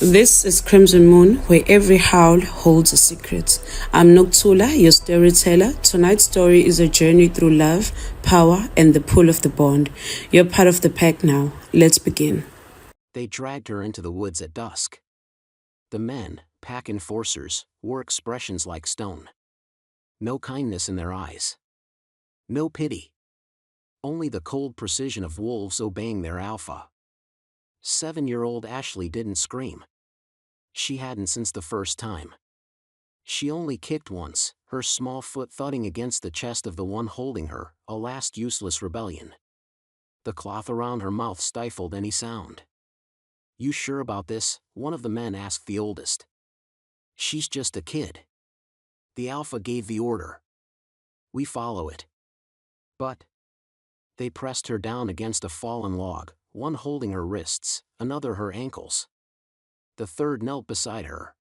This is Crimson Moon, where every howl holds a secret. I'm Noktula, your storyteller. Tonight's story is a journey through love, power, and the pull of the bond. You're part of the pack now. Let's begin. They dragged her into the woods at dusk. The men, pack enforcers, wore expressions like stone. No kindness in their eyes. No pity. Only the cold precision of wolves obeying their alpha. 7-year-old Ashley didn't scream. She hadn't since the first time. She only kicked once, her small foot thudding against the chest of the one holding her, a last useless rebellion. The cloth around her mouth stifled any sound. "You sure about this?" one of the men asked the oldest. "She's just a kid." The alpha gave the order. "We follow it." But they pressed her down against a fallen log, one holding her wrists, another her ankles. The third knelt beside her.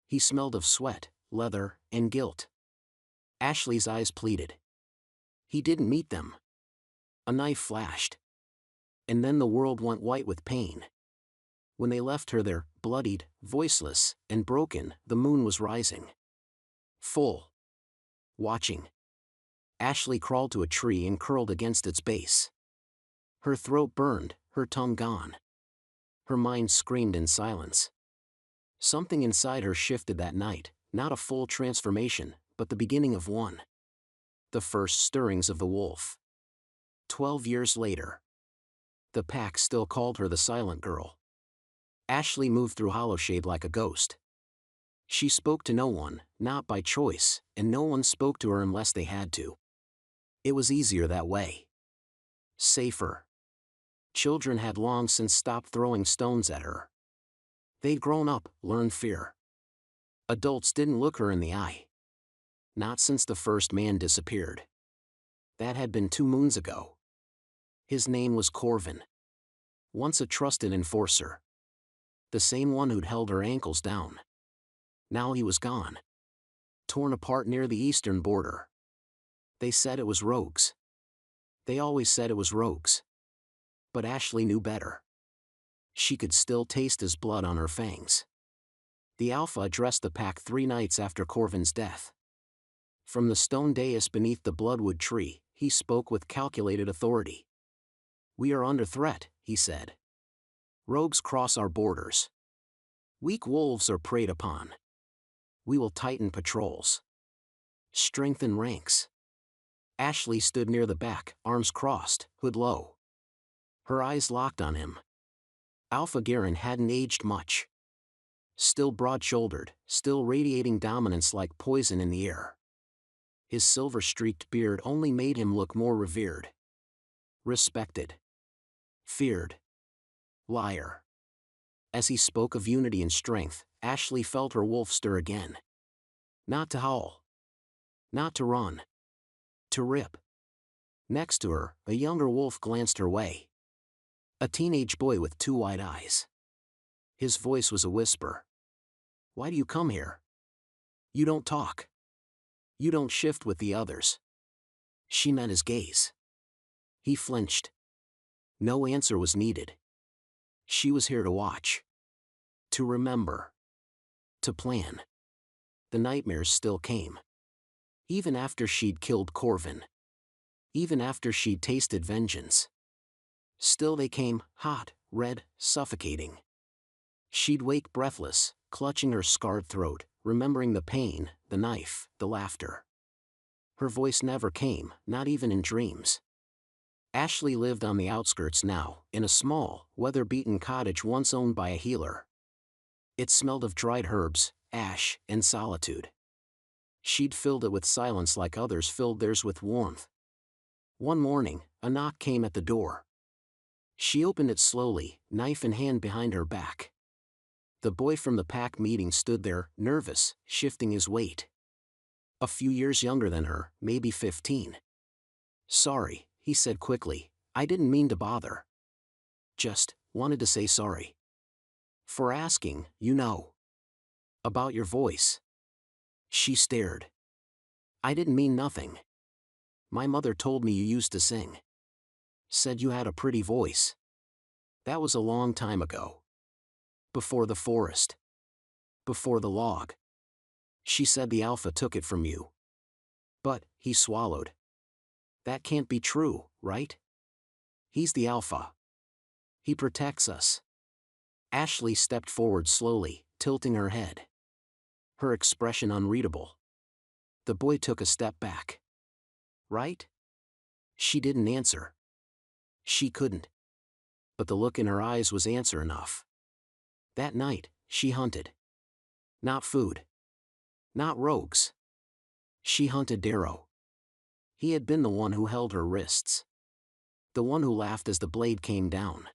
He smelled of sweat, leather, and guilt. Ashley's eyes pleaded. He didn't meet them. A knife flashed. And then the world went white with pain. When they left her there, bloodied, voiceless, and broken, the moon was rising. Full. Watching. Ashley crawled to a tree and curled against its base. Her throat burned, her tongue gone. Her mind screamed in silence. Something inside her shifted that night, not a full transformation, but the beginning of one. The first stirrings of the wolf. 12 years later. The pack still called her the silent girl. Ashley moved through Hollowshade like a ghost. She spoke to no one, not by choice, and no one spoke to her unless they had to. It was easier that way. Safer. Children had long since stopped throwing stones at her. They'd grown up, learned fear. Adults didn't look her in the eye. Not since the first man disappeared. That had been 2 moons ago. His name was Corvin. Once a trusted enforcer. The same one who'd held her ankles down. Now he was gone. Torn apart near the eastern border. They said it was rogues. They always said it was rogues. But Ashley knew better. She could still taste his blood on her fangs. The alpha addressed the pack 3 nights after Corvin's death. From the stone dais beneath the bloodwood tree, he spoke with calculated authority. "We are under threat," he said. "Rogues cross our borders. Weak wolves are preyed upon. We will tighten patrols. Strengthen ranks." Ashley stood near the back, arms crossed, hood low. Her eyes locked on him. Alpha Garen hadn't aged much. Still broad-shouldered, still radiating dominance like poison in the air. His silver-streaked beard only made him look more revered. Respected. Feared. Liar. As he spoke of unity and strength, Ashley felt her wolf stir again. Not to howl. Not to run. To rip. Next to her, a younger wolf glanced her way. A teenage boy with 2 wide eyes. His voice was a whisper. "Why do you come here? You don't talk. You don't shift with the others." She met his gaze. He flinched. No answer was needed. She was here to watch. To remember. To plan. The nightmares still came. Even after she'd killed Corvin. Even after she'd tasted vengeance. Still they came, hot, red, suffocating. She'd wake breathless, clutching her scarred throat, remembering the pain, the knife, the laughter. Her voice never came, not even in dreams. Ashley lived on the outskirts now, in a small, weather-beaten cottage once owned by a healer. It smelled of dried herbs, ash, and solitude. She'd filled it with silence like others filled theirs with warmth. One morning, a knock came at the door. She opened it slowly, knife in hand behind her back. The boy from the pack meeting stood there, nervous, shifting his weight. A few years younger than her, maybe 15. "Sorry," he said quickly, "I didn't mean to bother. Just wanted to say sorry. For asking, you know. About your voice." She stared. "I didn't mean nothing. My mother told me you used to sing. Said you had a pretty voice. That was a long time ago. Before the forest. Before the log. She said the alpha took it from you. But, he swallowed. That can't be true, right? He's the alpha. He protects us. Ashley stepped forward slowly, tilting her head. Her expression unreadable. The boy took a step back. Right? She didn't answer. She couldn't. But the look in her eyes was answer enough. That night, she hunted. Not food. Not rogues. She hunted Darrow. He had been the one who held her wrists. The one who laughed as the blade came down.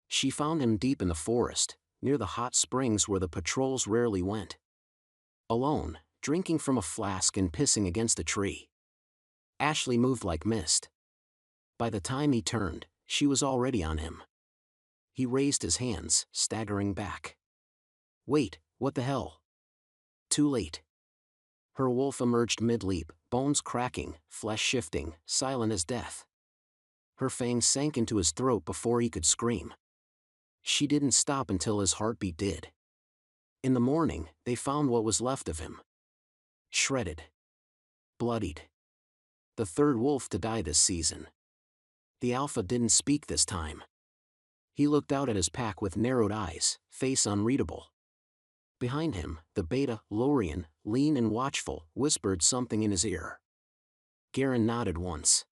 She found him deep in the forest, near the hot springs where the patrols rarely went. Alone, drinking from a flask and pissing against a tree. Ashley moved like mist. By the time he turned, she was already on him. He raised his hands, staggering back. Wait, what the hell? Too late. Her wolf emerged mid-leap, bones cracking, flesh shifting, silent as death. Her fangs sank into his throat before he could scream. She didn't stop until his heartbeat did. In the morning, they found what was left of him. Shredded. Bloodied. The third wolf to die this season. The alpha didn't speak this time. He looked out at his pack with narrowed eyes, face unreadable. Behind him, the beta, Lorien, lean and watchful, whispered something in his ear. Garen nodded once.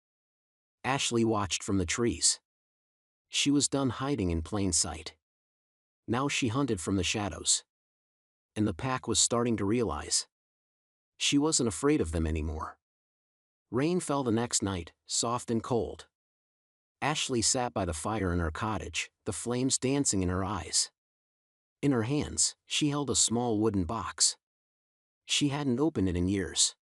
Ashley watched from the trees. She was done hiding in plain sight. Now she hunted from the shadows. And the pack was starting to realize. She wasn't afraid of them anymore. Rain fell the next night, soft and cold. Ashley sat by the fire in her cottage, the flames dancing in her eyes. In her hands, she held a small wooden box. She hadn't opened it in years.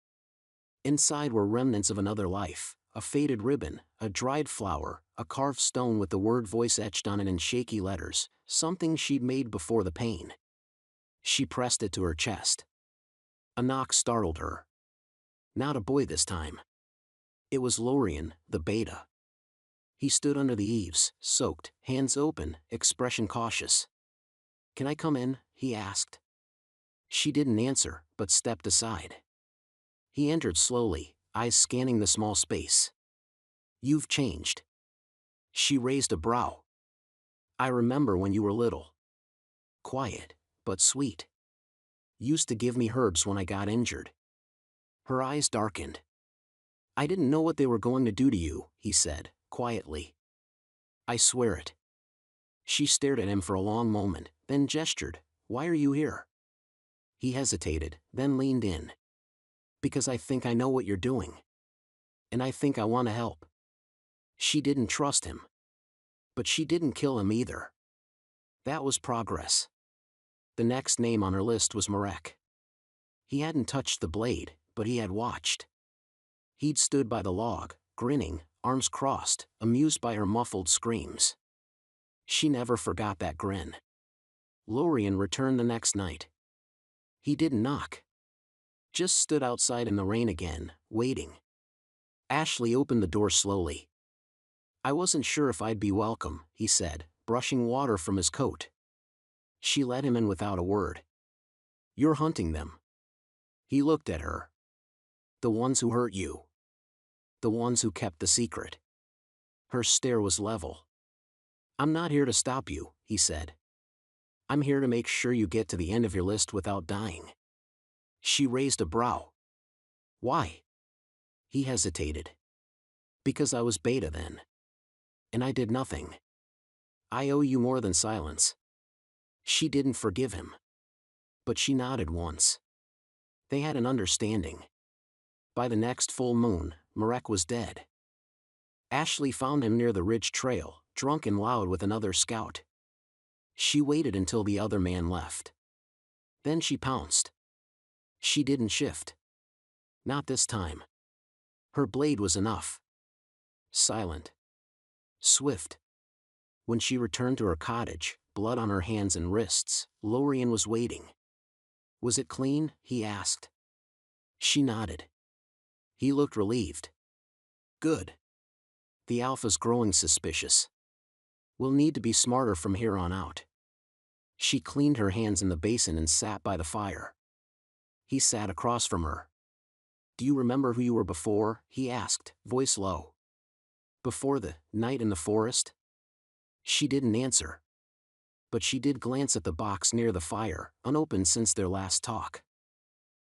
Inside were remnants of another life, a faded ribbon, a dried flower, a carved stone with the word voice etched on it in shaky letters, something she'd made before the pain. She pressed it to her chest. A knock startled her. Not a boy this time. It was Lorien, the beta. He stood under the eaves, soaked, hands open, expression cautious. Can I come in? He asked. She didn't answer, but stepped aside. He entered slowly, eyes scanning the small space. You've changed. She raised a brow. I remember when you were little. Quiet, but sweet. Used to give me herbs when I got injured. Her eyes darkened. I didn't know what they were going to do to you, he said, quietly. I swear it. She stared at him for a long moment, then gestured. Why are you here? He hesitated, then leaned in. Because I think I know what you're doing. And I think I want to help. She didn't trust him. But she didn't kill him either. That was progress. The next name on her list was Marek. He hadn't touched the blade, but he had watched. He'd stood by the log, grinning, arms crossed, amused by her muffled screams. She never forgot that grin. Lorien returned the next night. He didn't knock. Just stood outside in the rain again, waiting. Ashley opened the door slowly. I wasn't sure if I'd be welcome, he said, brushing water from his coat. She let him in without a word. You're hunting them. He looked at her. The ones who hurt you. The ones who kept the secret. Her stare was level. I'm not here to stop you, he said. I'm here to make sure you get to the end of your list without dying. She raised a brow. Why? He hesitated. Because I was beta then. And I did nothing. I owe you more than silence. She didn't forgive him. But she nodded once. They had an understanding. By the next full moon, Marek was dead. Ashley found him near the ridge trail, drunk and loud with another scout. She waited until the other man left. Then she pounced. She didn't shift. Not this time. Her blade was enough. Silent. Swift. When she returned to her cottage, blood on her hands and wrists, Lorien was waiting. Was it clean? He asked. She nodded. He looked relieved. Good. The alpha's growing suspicious. We'll need to be smarter from here on out. She cleaned her hands in the basin and sat by the fire. He sat across from her. "Do you remember who you were before?" he asked, voice low. "Before the night in the forest?" She didn't answer. But she did glance at the box near the fire, unopened since their last talk.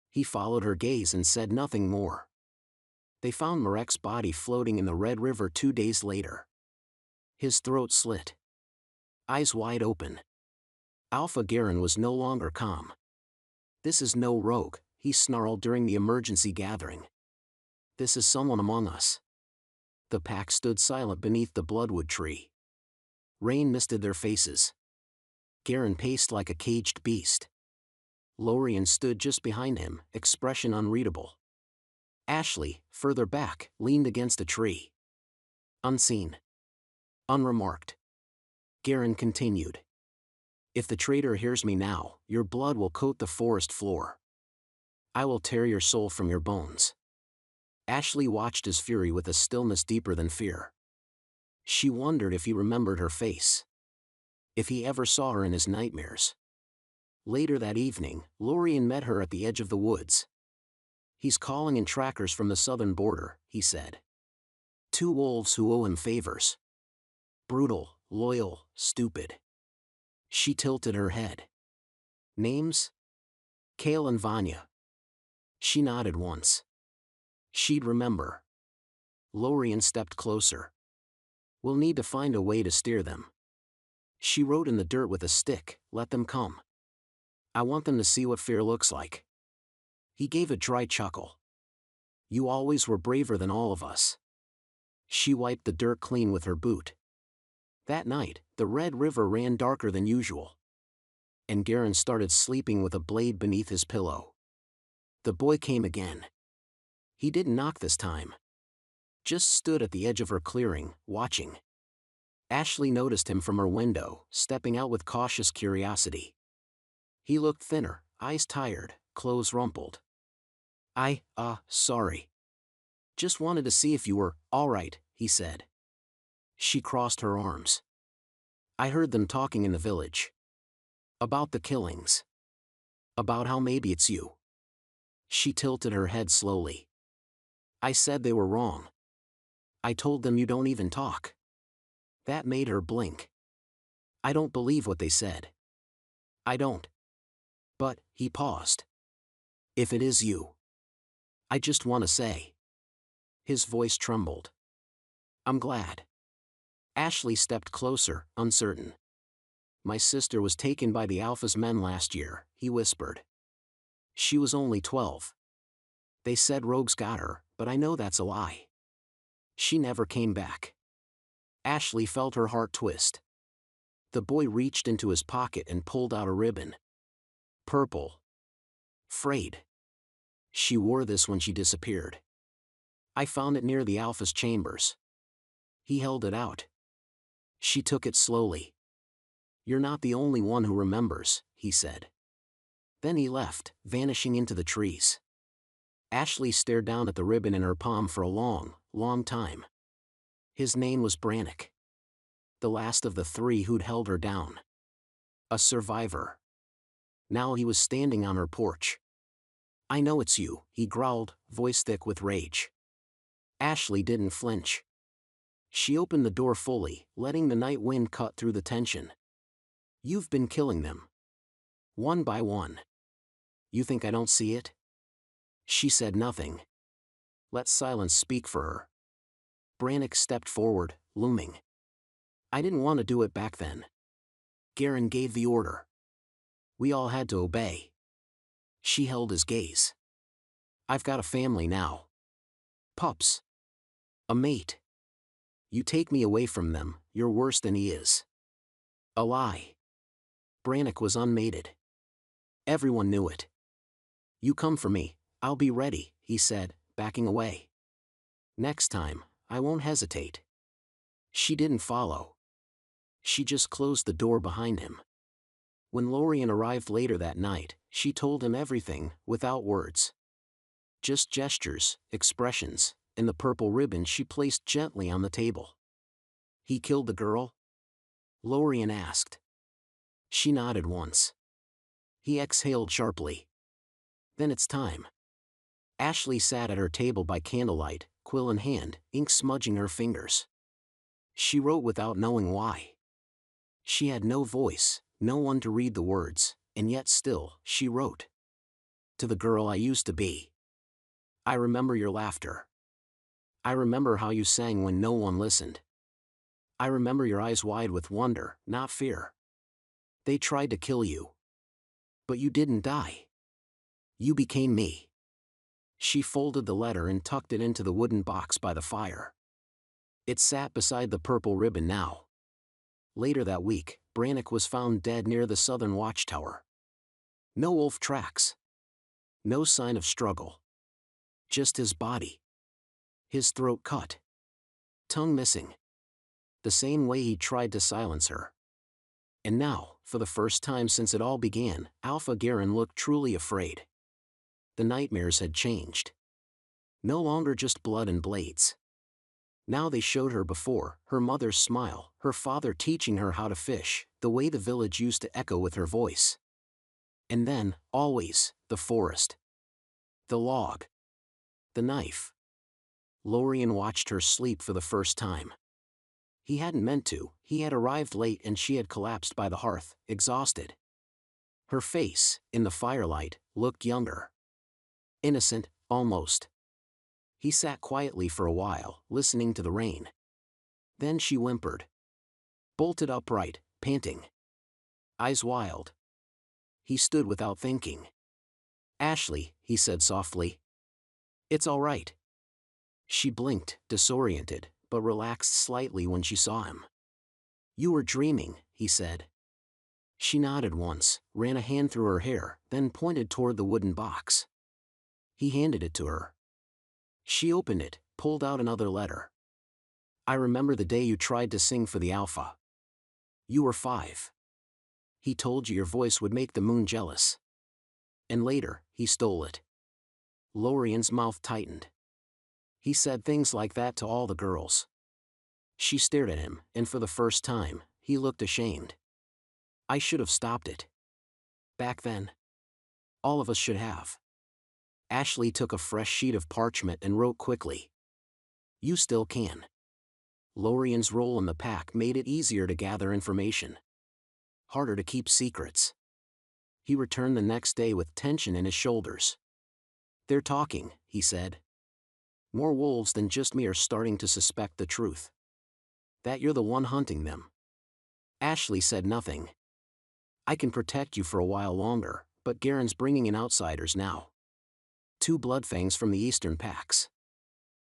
He followed her gaze and said nothing more. They found Marek's body floating in the Red River 2 days later. His throat slit. Eyes wide open. Alpha Garen was no longer calm. "This is no rogue," he snarled during the emergency gathering. "This is someone among us." The pack stood silent beneath the bloodwood tree. Rain misted their faces. Garen paced like a caged beast. Lorien stood just behind him, expression unreadable. Ashley, further back, leaned against a tree. Unseen. Unremarked. Garen continued. "If the traitor hears me now, your blood will coat the forest floor. I will tear your soul from your bones." Ashley watched his fury with a stillness deeper than fear. She wondered if he remembered her face. If he ever saw her in his nightmares. Later that evening, Lorien met her at the edge of the woods. "He's calling in trackers from the southern border," he said. "2 wolves who owe him favors. Brutal, loyal, stupid." She tilted her head. "Names?" "Kale and Vanya." She nodded once. She'd remember. Lorien stepped closer. "We'll need to find a way to steer them." She wrote in the dirt with a stick, "Let them come. I want them to see what fear looks like." He gave a dry chuckle. "You always were braver than all of us." She wiped the dirt clean with her boot. That night, the Red River ran darker than usual. And Garen started sleeping with a blade beneath his pillow. The boy came again. He didn't knock this time. Just stood at the edge of her clearing, watching. Ashley noticed him from her window, stepping out with cautious curiosity. He looked thinner, eyes tired, clothes rumpled. Sorry. Just wanted to see if you were all right," he said. She crossed her arms. "I heard them talking in the village. About the killings. About how maybe it's you." She tilted her head slowly. "I said they were wrong. I told them you don't even talk." That made her blink. "I don't believe what they said. I don't." "But," he paused. "If it is you, I just want to say." His voice trembled. "I'm glad." Ashley stepped closer, uncertain. "My sister was taken by the Alpha's men last year," he whispered. "She was only 12. They said rogues got her, but I know that's a lie. She never came back." Ashley felt her heart twist. The boy reached into his pocket and pulled out a ribbon. Purple. Frayed. "She wore this when she disappeared. I found it near the Alpha's chambers." He held it out. She took it slowly. "You're not the only one who remembers," he said. Then he left, vanishing into the trees. Ashley stared down at the ribbon in her palm for a long, long time. His name was Brannick. The last of the 3 who'd held her down. A survivor. Now he was standing on her porch. "I know it's you," he growled, voice thick with rage. Ashley didn't flinch. She opened the door fully, letting the night wind cut through the tension. "You've been killing them. One by one. You think I don't see it?" She said nothing. Let silence speak for her. Brannick stepped forward, looming. "I didn't want to do it back then. Garen gave the order. We all had to obey." She held his gaze. "I've got a family now. Pups. A mate. You take me away from them, you're worse than he is." A lie. Brannick was unmated. Everyone knew it. "You come for me, I'll be ready," he said, backing away. "Next time, I won't hesitate." She didn't follow. She just closed the door behind him. When Lorien arrived later that night, she told him everything, without words. Just gestures, expressions, and the purple ribbon she placed gently on the table. "He killed the girl?" Lorien asked. She nodded once. He exhaled sharply. Then it's time. Ashley sat at her table by candlelight, quill in hand, ink smudging her fingers. She wrote without knowing why. She had no voice, no one to read the words, and yet still, she wrote. To the girl I used to be. I remember your laughter. I remember how you sang when no one listened. I remember your eyes wide with wonder, not fear. They tried to kill you. But you didn't die. You became me. She folded the letter and tucked it into the wooden box by the fire. It sat beside the purple ribbon now. Later that week, Brannock was found dead near the southern watchtower. No wolf tracks. No sign of struggle. Just his body. His throat cut. Tongue missing. The same way he tried to silence her. And now, for the first time since it all began, Alpha Garen looked truly afraid. The nightmares had changed. No longer just blood and blades. Now they showed her before, her mother's smile, her father teaching her how to fish, the way the village used to echo with her voice. And then, always, the forest. The log. The knife. Lorien watched her sleep for the first time. He hadn't meant to, he had arrived late and she had collapsed by the hearth, exhausted. Her face, in the firelight, looked younger. Innocent, almost. He sat quietly for a while, listening to the rain. Then she whimpered. Bolted upright, panting. Eyes wild. He stood without thinking. Ashley, he said softly. It's all right. She blinked, disoriented, but relaxed slightly when she saw him. You were dreaming, he said. She nodded once, ran a hand through her hair, then pointed toward the wooden box. He handed it to her. She opened it, pulled out another letter. I remember the day you tried to sing for the Alpha. You were 5. He told you your voice would make the moon jealous. And later, he stole it. Lorien's mouth tightened. He said things like that to all the girls. She stared at him, and for the first time, he looked ashamed. I should have stopped it. Back then. All of us should have. Ashley took a fresh sheet of parchment and wrote quickly. You still can. Lorien's role in the pack made it easier to gather information. Harder to keep secrets. He returned the next day with tension in his shoulders. They're talking, he said. More wolves than just me are starting to suspect the truth. That you're the one hunting them. Ashley said nothing. I can protect you for a while longer, but Garen's bringing in outsiders now. 2 bloodfangs from the eastern packs.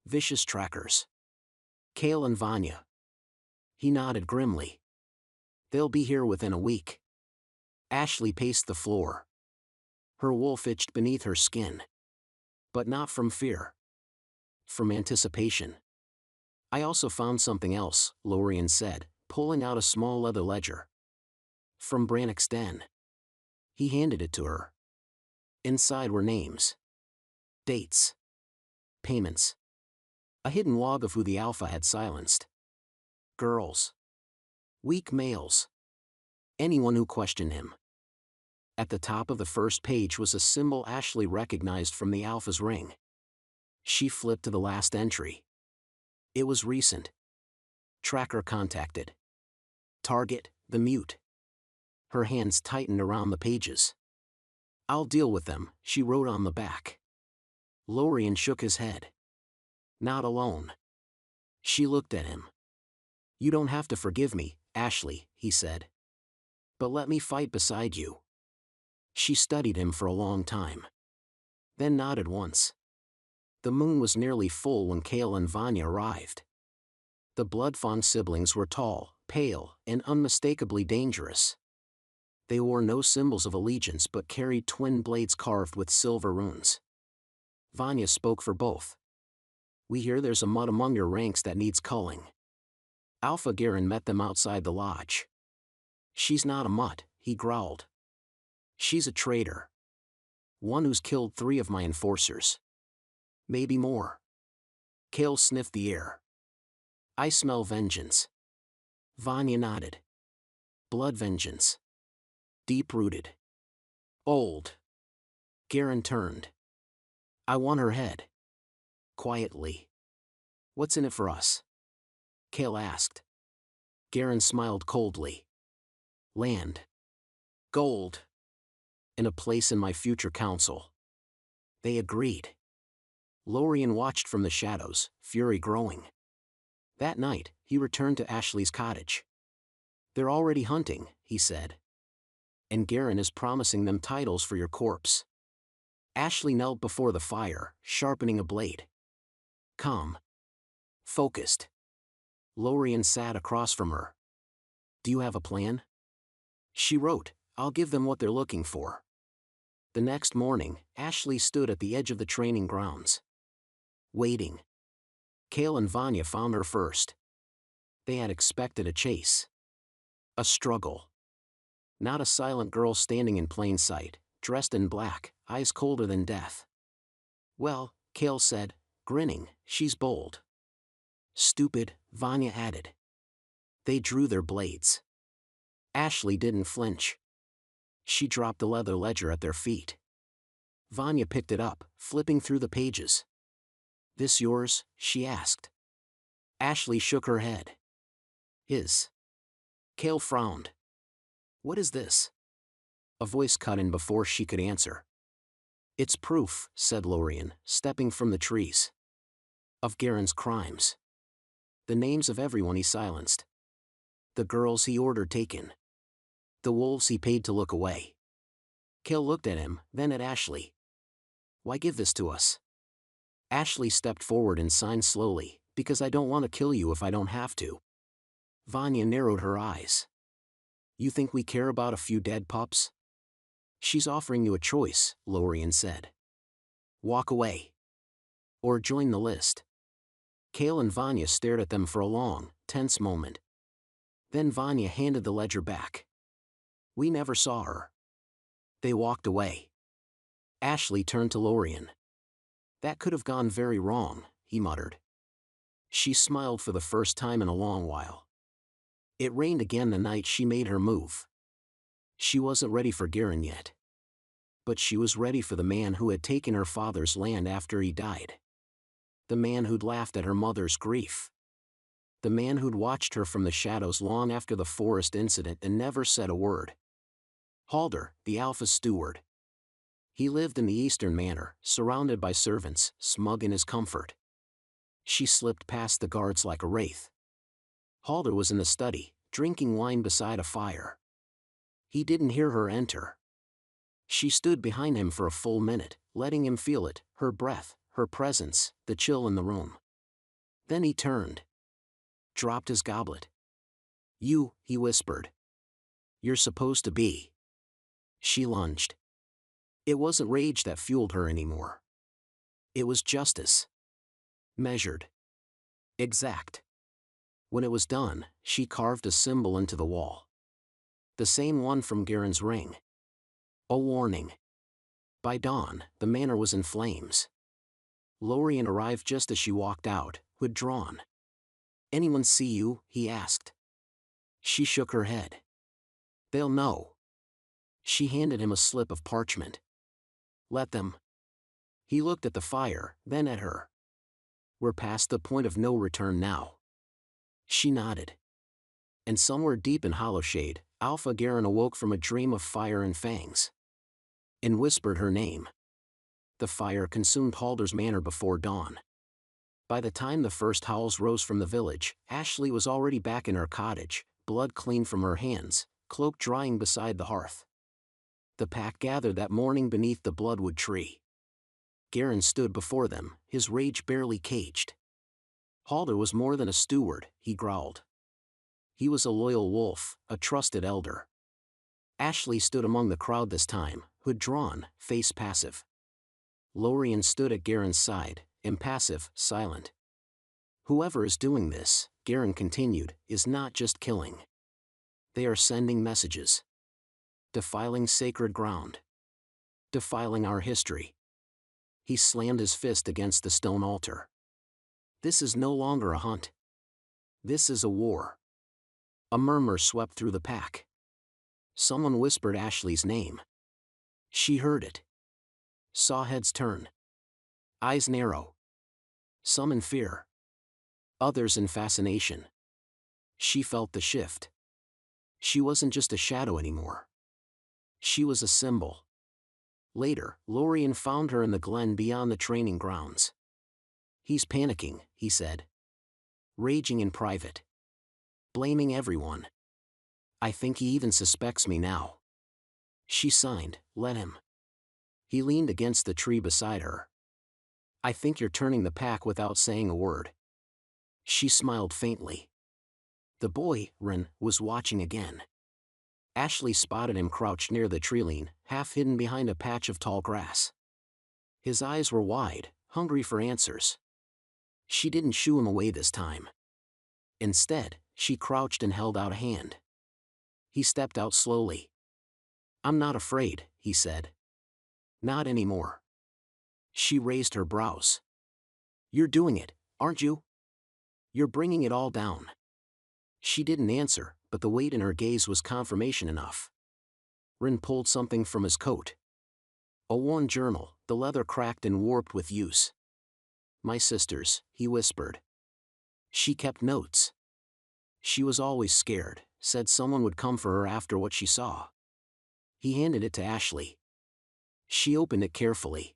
Vicious trackers. Kale and Vanya. He nodded grimly. They'll be here within a week. Ashley paced the floor. Her wolf itched beneath her skin. But not from fear. From anticipation. I also found something else, Lorien said, pulling out a small leather ledger. From Brannock's den. He handed it to her. Inside were names. Dates. Payments. A hidden log of who the Alpha had silenced. Girls. Weak males. Anyone who questioned him. At the top of the first page was a symbol Ashley recognized from the Alpha's ring. She flipped to the last entry. It was recent. Tracker contacted. Target, the mute. Her hands tightened around the pages. I'll deal with them, she wrote on the back. Lorien shook his head. Not alone. She looked at him. You don't have to forgive me, Ashley, he said. But let me fight beside you. She studied him for a long time. Then nodded once. The moon was nearly full when Kale and Vanya arrived. The Bloodfawn siblings were tall, pale, and unmistakably dangerous. They wore no symbols of allegiance but carried twin blades carved with silver runes. Vanya spoke for both. We hear there's a mutt among your ranks that needs culling. Alpha Garen met them outside the lodge. She's not a mutt, he growled. She's a traitor. One who's killed 3 of my enforcers. Maybe more. Kale sniffed the air. I smell vengeance. Vanya nodded. Blood vengeance. Deep-rooted. Old. Garen turned. I want her head. Quietly. What's in it for us? Cale asked. Garen smiled coldly. Land. Gold. And a place in my future council. They agreed. Lorien watched from the shadows, fury growing. That night, he returned to Ashley's cottage. They're already hunting, he said. And Garen is promising them titles for your corpse. Ashley knelt before the fire, sharpening a blade. Calm. Focused. Lorien sat across from her. Do you have a plan? She wrote, I'll give them what they're looking for. The next morning, Ashley stood at the edge of the training grounds. Waiting. Cale and Vanya found her first. They had expected a chase. A struggle. Not a silent girl standing in plain sight, dressed in black, eyes colder than death. Well, Cale said, grinning, she's bold. Stupid, Vanya added. They drew their blades. Ashley didn't flinch. She dropped the leather ledger at their feet. Vanya picked it up, flipping through the pages. This yours? She asked. Ashley shook her head. His. Cale frowned. What is this? A voice cut in before she could answer. It's proof, said Lorien, stepping from the trees. Of Garen's crimes. The names of everyone he silenced. The girls he ordered taken. The wolves he paid to look away. Cale looked at him, then at Ashley. Why give this to us? Ashley stepped forward and signed slowly, because I don't want to kill you if I don't have to. Vanya narrowed her eyes. You think we care about a few dead pups? She's offering you a choice, Lorien said. Walk away. Or join the list. Cale and Vanya stared at them for a long, tense moment. Then Vanya handed the ledger back. We never saw her. They walked away. Ashley turned to Lorien. That could have gone very wrong, he muttered. She smiled for the first time in a long while. It rained again the night she made her move. She wasn't ready for Garen yet. But she was ready for the man who had taken her father's land after he died. The man who'd laughed at her mother's grief. The man who'd watched her from the shadows long after the forest incident and never said a word. Halder, the Alpha's steward. He lived in the Eastern Manor, surrounded by servants, smug in his comfort. She slipped past the guards like a wraith. Halder was in the study, drinking wine beside a fire. He didn't hear her enter. She stood behind him for a full minute, letting him feel it, her breath, her presence, the chill in the room. Then he turned. Dropped his goblet. You, he whispered. You're supposed to be. She lunged. It wasn't rage that fueled her anymore. It was justice. Measured. Exact. When it was done, she carved a symbol into the wall. The same one from Garen's ring. A warning. By dawn, the manor was in flames. Lorien arrived just as she walked out, hood drawn. Anyone see you? He asked. She shook her head. They'll know. She handed him a slip of parchment. Let them. He looked at the fire, then at her. We're past the point of no return now. She nodded. And somewhere deep in Hollowshade, Alpha Garen awoke from a dream of fire and fangs. And whispered her name. The fire consumed Halder's manor before dawn. By the time the first howls rose from the village, Ashley was already back in her cottage, blood clean from her hands, cloak drying beside the hearth. The pack gathered that morning beneath the bloodwood tree. Garen stood before them, his rage barely caged. Halder was more than a steward, he growled. He was a loyal wolf, a trusted elder. Ashley stood among the crowd this time, hood drawn, face passive. Lorien stood at Garen's side, impassive, silent. Whoever is doing this, Garen continued, is not just killing. They are sending messages. Defiling sacred ground. Defiling our history. He slammed his fist against the stone altar. This is no longer a hunt. This is a war. A murmur swept through the pack. Someone whispered Ashley's name. She heard it. Saw heads turn. Eyes narrow. Some in fear. Others in fascination. She felt the shift. She wasn't just a shadow anymore. She was a symbol. Later, Lorien found her in the glen beyond the training grounds. He's panicking, he said. Raging in private. Blaming everyone. I think he even suspects me now. She signed, let him. He leaned against the tree beside her. I think you're turning the pack without saying a word. She smiled faintly. The boy, Ren, was watching again. Ashley spotted him crouched near the treeline, half hidden behind a patch of tall grass. His eyes were wide, hungry for answers. She didn't shoo him away this time. Instead, she crouched and held out a hand. He stepped out slowly. I'm not afraid, he said. Not anymore. She raised her brows. You're doing it, aren't you? You're bringing it all down. She didn't answer, but the weight in her gaze was confirmation enough. Rin pulled something from his coat. A worn journal, the leather cracked and warped with use. My sister's, he whispered. She kept notes. She was always scared, said someone would come for her after what she saw. He handed it to Ashley. She opened it carefully.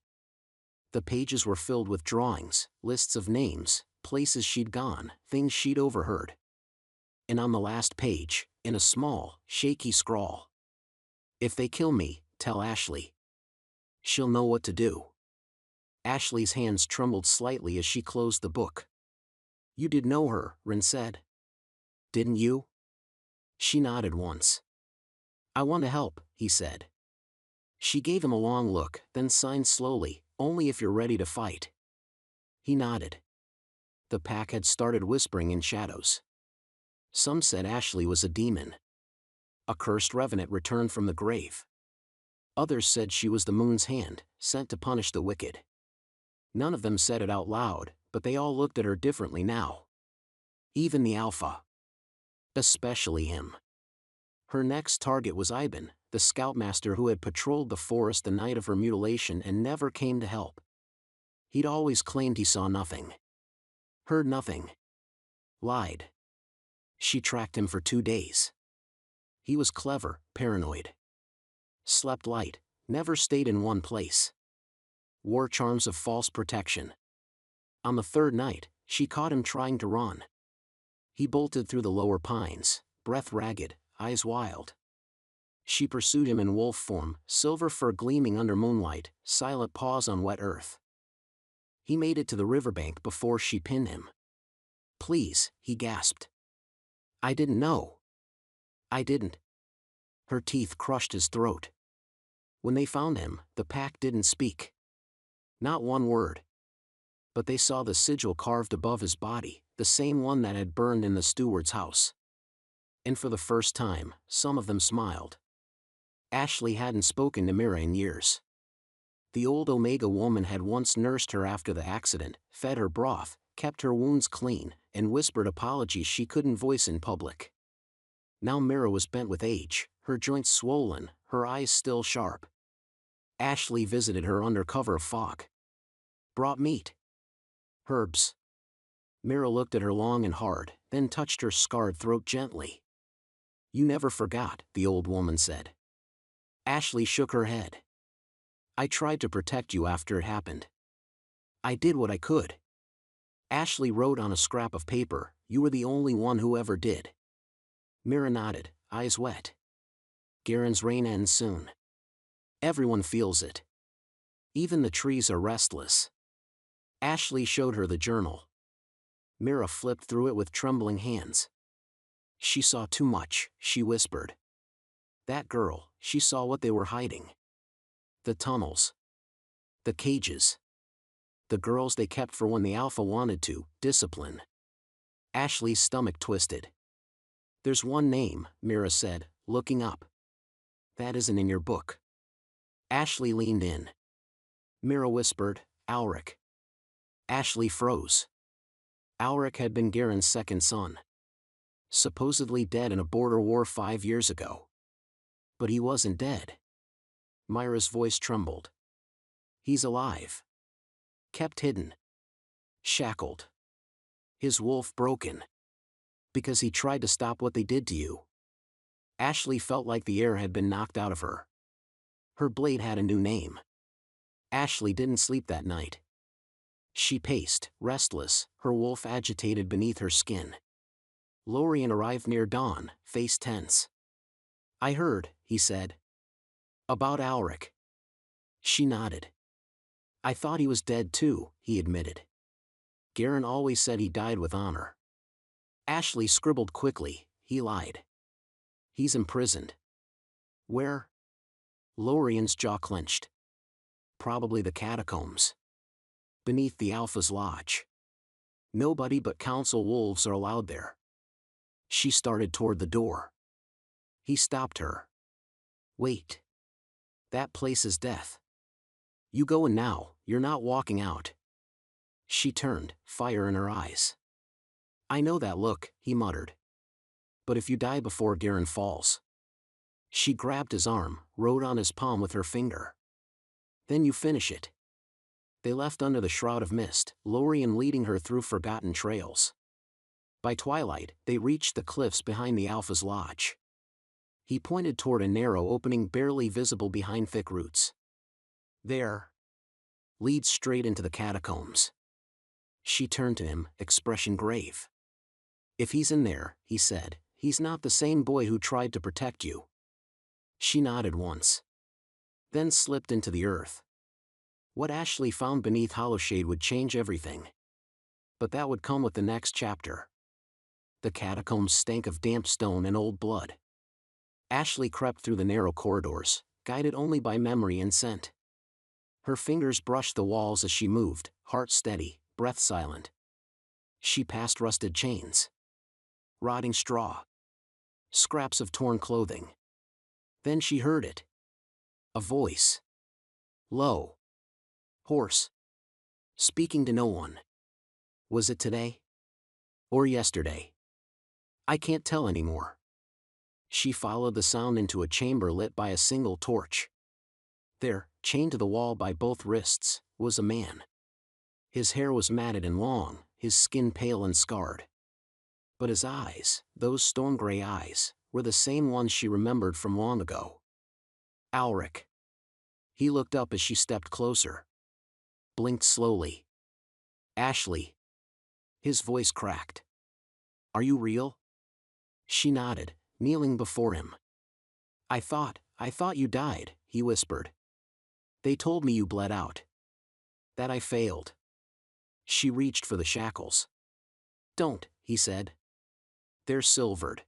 The pages were filled with drawings, lists of names, places she'd gone, things she'd overheard. And on the last page, in a small, shaky scrawl. If they kill me, tell Ashley. She'll know what to do. Ashley's hands trembled slightly as she closed the book. You did know her, Rin said. Didn't you? She nodded once. I want to help, he said. She gave him a long look, then signed slowly, only if you're ready to fight. He nodded. The pack had started whispering in shadows. Some said Ashley was a demon. A cursed revenant returned from the grave. Others said she was the moon's hand, sent to punish the wicked. None of them said it out loud, but they all looked at her differently now. Even the Alpha. Especially him. Her next target was Iben, the scoutmaster who had patrolled the forest the night of her mutilation and never came to help. He'd always claimed he saw nothing. Heard nothing. Lied. She tracked him for 2 days. He was clever, paranoid. Slept light, never stayed in one place. Wore charms of false protection. On the 3rd night, she caught him trying to run. He bolted through the lower pines, breath ragged, eyes wild. She pursued him in wolf form, silver fur gleaming under moonlight, silent paws on wet earth. He made it to the riverbank before she pinned him. Please, he gasped. I didn't know. I didn't. Her teeth crushed his throat. When they found him, the pack didn't speak. Not one word. But they saw the sigil carved above his body, the same one that had burned in the steward's house. And for the first time, some of them smiled. Ashley hadn't spoken to Mira in years. The old Omega woman had once nursed her after the accident, fed her broth, kept her wounds clean, and whispered apologies she couldn't voice in public. Now Mira was bent with age, her joints swollen, her eyes still sharp. Ashley visited her under cover of fog. Brought meat. Herbs. Mira looked at her long and hard, then touched her scarred throat gently. You never forgot, the old woman said. Ashley shook her head. I tried to protect you after it happened. I did what I could. Ashley wrote on a scrap of paper, you were the only one who ever did. Mira nodded, eyes wet. Garen's reign ends soon. Everyone feels it. Even the trees are restless. Ashley showed her the journal. Mira flipped through it with trembling hands. She saw too much, she whispered. That girl, she saw what they were hiding. The tunnels. The cages. The girls they kept for when the Alpha wanted to, discipline. Ashley's stomach twisted. There's one name, Mira said, looking up. That isn't in your book. Ashley leaned in. Mira whispered, Alric. Ashley froze. Alric had been Garen's second son. Supposedly dead in a border war 5 years ago. But he wasn't dead. Myra's voice trembled. He's alive. Kept hidden. Shackled. His wolf broken. Because he tried to stop what they did to you. Ashley felt like the air had been knocked out of her. Her blade had a new name. Ashley didn't sleep that night. She paced, restless, her wolf agitated beneath her skin. Lorien arrived near dawn, face tense. I heard, he said. About Alric. She nodded. I thought he was dead too, he admitted. Garen always said he died with honor. Ashley scribbled quickly, he lied. He's imprisoned. Where? Lorien's jaw clenched. Probably the catacombs. Beneath the Alpha's lodge. Nobody but council wolves are allowed there. She started toward the door. He stopped her. Wait. That place is death. You go in now, you're not walking out. She turned, fire in her eyes. I know that look, he muttered. But if you die before Garen falls. She grabbed his arm, wrote on his palm with her finger. Then you finish it. They left under the shroud of mist, Lorien leading her through forgotten trails. By twilight, they reached the cliffs behind the Alpha's lodge. He pointed toward a narrow opening barely visible behind thick roots. There. Leads straight into the catacombs. She turned to him, expression grave. If he's in there, he said, he's not the same boy who tried to protect you. She nodded once. Then slipped into the earth. What Ashley found beneath Hollowshade would change everything. But that would come with the next chapter. The catacombs stank of damp stone and old blood. Ashley crept through the narrow corridors, guided only by memory and scent. Her fingers brushed the walls as she moved, heart steady, breath silent. She passed rusted chains. Rotting straw. Scraps of torn clothing. Then she heard it. A voice. Low. Hoarse. Speaking to no one. Was it today? Or yesterday? I can't tell anymore. She followed the sound into a chamber lit by a single torch. There, chained to the wall by both wrists, was a man. His hair was matted and long, his skin pale and scarred. But his eyes, those storm-gray eyes, were the same ones she remembered from long ago. Alric. He looked up as she stepped closer. Blinked slowly. Ashley. His voice cracked. Are you real? She nodded, kneeling before him. I thought you died, he whispered. They told me you bled out. That I failed. She reached for the shackles. Don't, he said. They're silvered.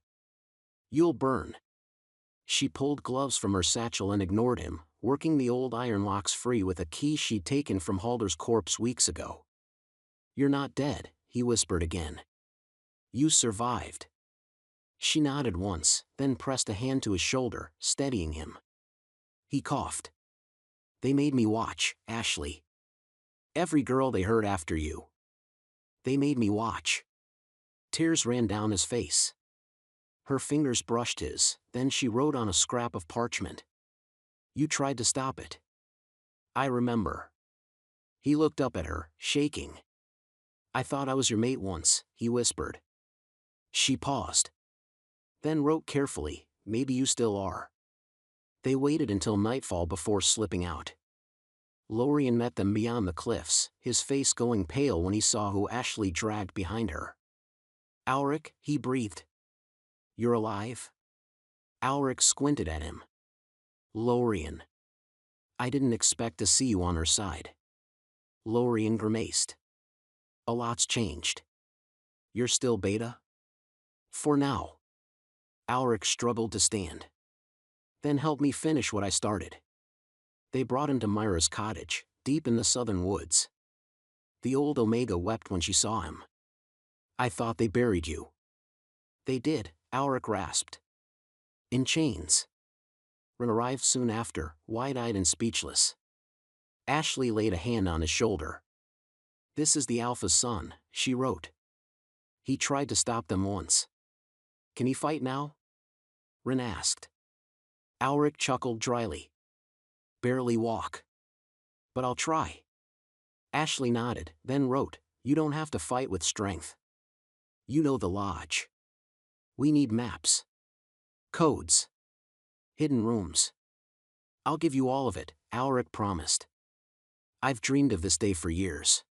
You'll burn. She pulled gloves from her satchel and ignored him, working the old iron locks free with a key she'd taken from Halder's corpse weeks ago. You're not dead, he whispered again. You survived. She nodded once, then pressed a hand to his shoulder, steadying him. He coughed. They made me watch, Ashley. Every girl they heard after you. They made me watch. Tears ran down his face. Her fingers brushed his, then she wrote on a scrap of parchment. You tried to stop it. I remember. He looked up at her, shaking. I thought I was your mate once, he whispered. She paused. Then wrote carefully, maybe you still are. They waited until nightfall before slipping out. Lorien met them beyond the cliffs, his face going pale when he saw who Ashley dragged behind her. Alric, he breathed. You're alive? Alric squinted at him. Lorien. I didn't expect to see you on her side. Lorien grimaced. A lot's changed. You're still Beta? For now. Alric struggled to stand. Then help me finish what I started. They brought him to Myra's cottage, deep in the southern woods. The old Omega wept when she saw him. I thought they buried you. They did, Alric rasped. In chains. Ren arrived soon after, wide-eyed and speechless. Ashley laid a hand on his shoulder. This is the Alpha's son, she wrote. He tried to stop them once. Can he fight now? Ren asked. Alric chuckled dryly. Barely walk. But I'll try. Ashley nodded, then wrote, You don't have to fight with strength. You know the lodge. We need maps. Codes. Hidden rooms. I'll give you all of it, Alric promised. I've dreamed of this day for years.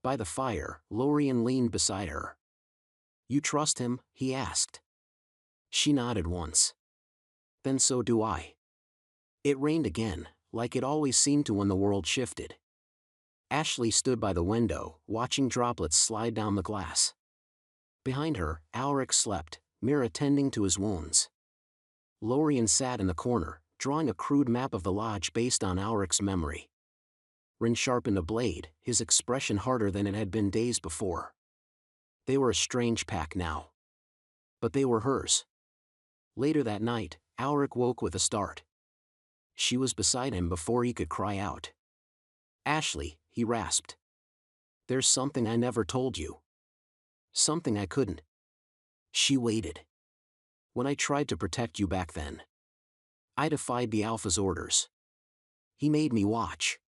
By the fire, Lorien leaned beside her. You trust him? He asked. She nodded once. Then so do I. It rained again, like it always seemed to when the world shifted. Ashley stood by the window, watching droplets slide down the glass. Behind her, Alric slept, Mira tending to his wounds. Lorien sat in the corner, drawing a crude map of the lodge based on Alric's memory. Rin sharpened a blade, his expression harder than it had been days before. They were a strange pack now. But they were hers. Later that night, Alric woke with a start. She was beside him before he could cry out. Ashley, he rasped. There's something I never told you. Something I couldn't. She waited. When I tried to protect you back then, I defied the Alpha's orders. He made me watch.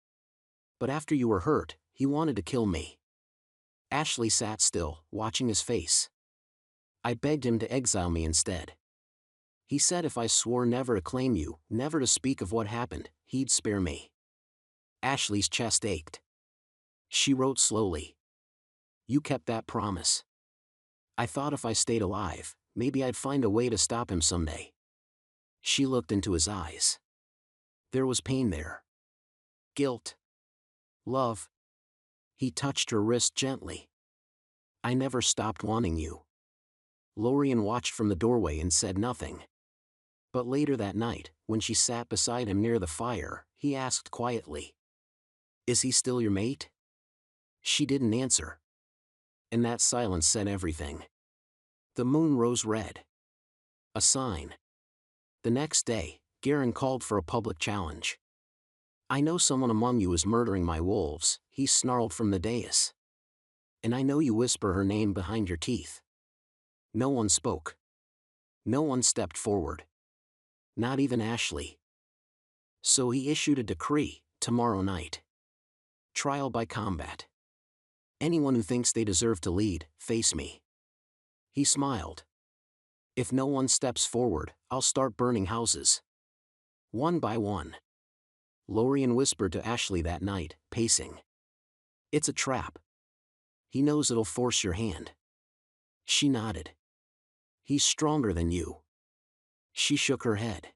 But after you were hurt, he wanted to kill me. Ashley sat still, watching his face. I begged him to exile me instead. He said if I swore never to claim you, never to speak of what happened, he'd spare me. Ashley's chest ached. She wrote slowly. You kept that promise. I thought if I stayed alive, maybe I'd find a way to stop him someday. She looked into his eyes. There was pain there. Guilt. Love. He touched her wrist gently. I never stopped wanting you. Lorien watched from the doorway and said nothing. But later that night, when she sat beside him near the fire, he asked quietly. Is he still your mate? She didn't answer. And that silence said everything. The moon rose red. A sign. The next day, Garen called for a public challenge. I know someone among you is murdering my wolves, he snarled from the dais. And I know you whisper her name behind your teeth. No one spoke. No one stepped forward. Not even Ashley. So he issued a decree, tomorrow night. Trial by combat. Anyone who thinks they deserve to lead, face me. He smiled. If no one steps forward, I'll start burning houses. One by one. Lorien whispered to Ashley that night, pacing. It's a trap. He knows it'll force your hand. She nodded. He's stronger than you. She shook her head.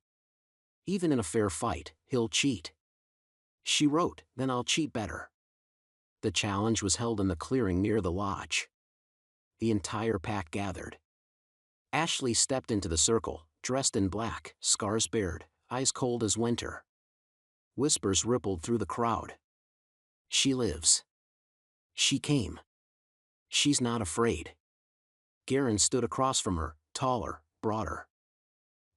Even in a fair fight, he'll cheat. She wrote, then I'll cheat better. The challenge was held in the clearing near the lodge. The entire pack gathered. Ashley stepped into the circle, dressed in black, scars bared, eyes cold as winter. Whispers rippled through the crowd. She lives. She came. She's not afraid. Garen stood across from her, taller, broader.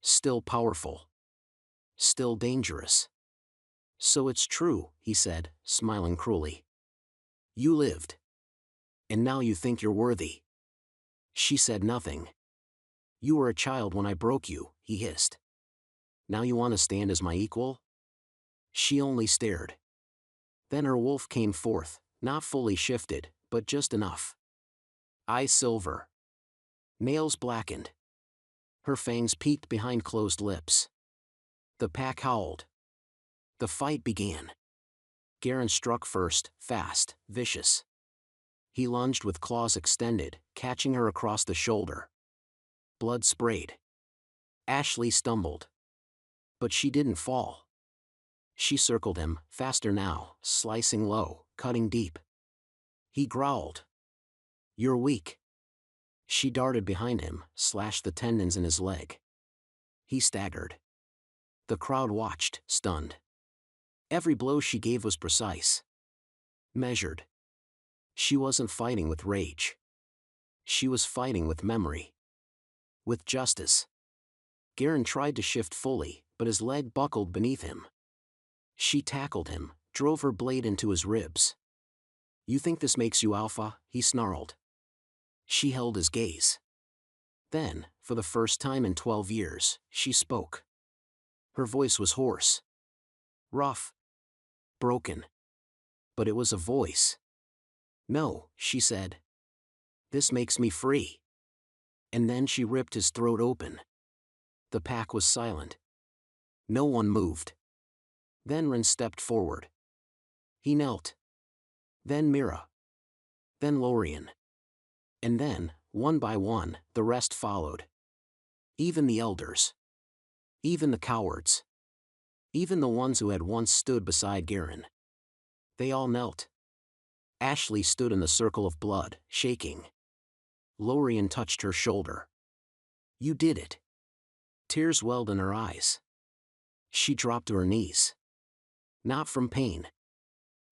Still powerful. Still dangerous. So it's true, he said, smiling cruelly. You lived. And now you think you're worthy. She said nothing. You were a child when I broke you, he hissed. Now you want to stand as my equal? She only stared. Then her wolf came forth, not fully shifted, but just enough. Eyes silver. Nails blackened. Her fangs peeked behind closed lips. The pack howled. The fight began. Garen struck first, fast, vicious. He lunged with claws extended, catching her across the shoulder. Blood sprayed. Ashley stumbled. But she didn't fall. She circled him, faster now, slicing low, cutting deep. He growled. You're weak. She darted behind him, slashed the tendons in his leg. He staggered. The crowd watched, stunned. Every blow she gave was precise. Measured. She wasn't fighting with rage. She was fighting with memory. With justice. Garen tried to shift fully, but his leg buckled beneath him. She tackled him, drove her blade into his ribs. You think this makes you alpha? He snarled. She held his gaze. Then, for the first time in 12 years, she spoke. Her voice was hoarse, rough, broken. But it was a voice. "No," she said. "This makes me free." And then she ripped his throat open. The pack was silent. No one moved. Then Ren stepped forward. He knelt. Then Mira. Then Lorien. And then, one by one, the rest followed. Even the elders. Even the cowards. Even the ones who had once stood beside Garen. They all knelt. Ashley stood in the circle of blood, shaking. Lorien touched her shoulder. "You did it." Tears welled in her eyes. She dropped to her knees. Not from pain.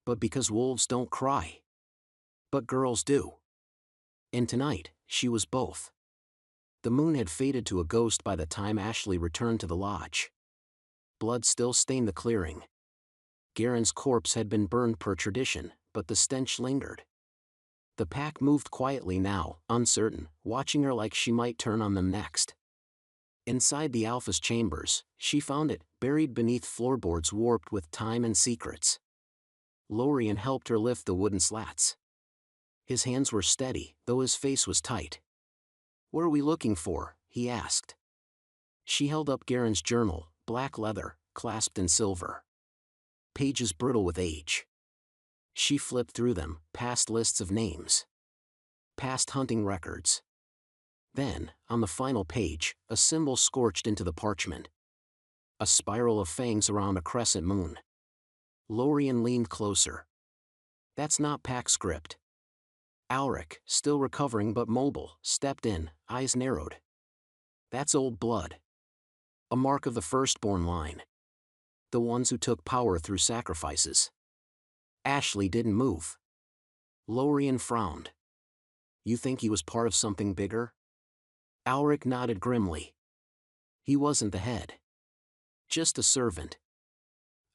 But because wolves don't cry. But girls do. And tonight, she was both. The moon had faded to a ghost by the time Ashley returned to the lodge. Blood still stained the clearing. Garen's corpse had been burned per tradition, but the stench lingered. The pack moved quietly now, uncertain, watching her like she might turn on them next. Inside the Alpha's chambers, she found it, buried beneath floorboards warped with time and secrets. Lorien helped her lift the wooden slats. His hands were steady, though his face was tight. "What are we looking for?" he asked. She held up Garen's journal, black leather, clasped in silver. Pages brittle with age. She flipped through them, past lists of names. Past hunting records. Then, on the final page, a symbol scorched into the parchment. A spiral of fangs around a crescent moon. Lorien leaned closer. "That's not pack script." Alric, still recovering but mobile, stepped in, eyes narrowed. "That's old blood. A mark of the firstborn line. The ones who took power through sacrifices." Ashley didn't move. Lorien frowned. "You think he was part of something bigger?" Alric nodded grimly. "He wasn't the head. Just a servant.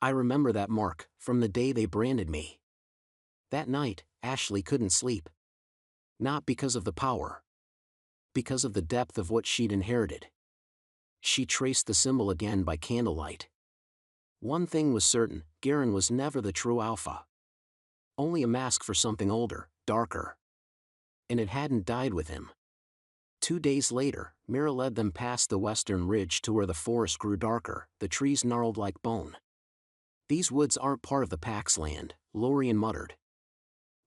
I remember that mark, from the day they branded me." That night, Ashley couldn't sleep. Not because of the power. Because of the depth of what she'd inherited. She traced the symbol again by candlelight. One thing was certain, Garen was never the true Alpha. Only a mask for something older, darker. And it hadn't died with him. 2 days later, Mira led them past the western ridge to where the forest grew darker, the trees gnarled like bone. "These woods aren't part of the pack's land," Lorien muttered.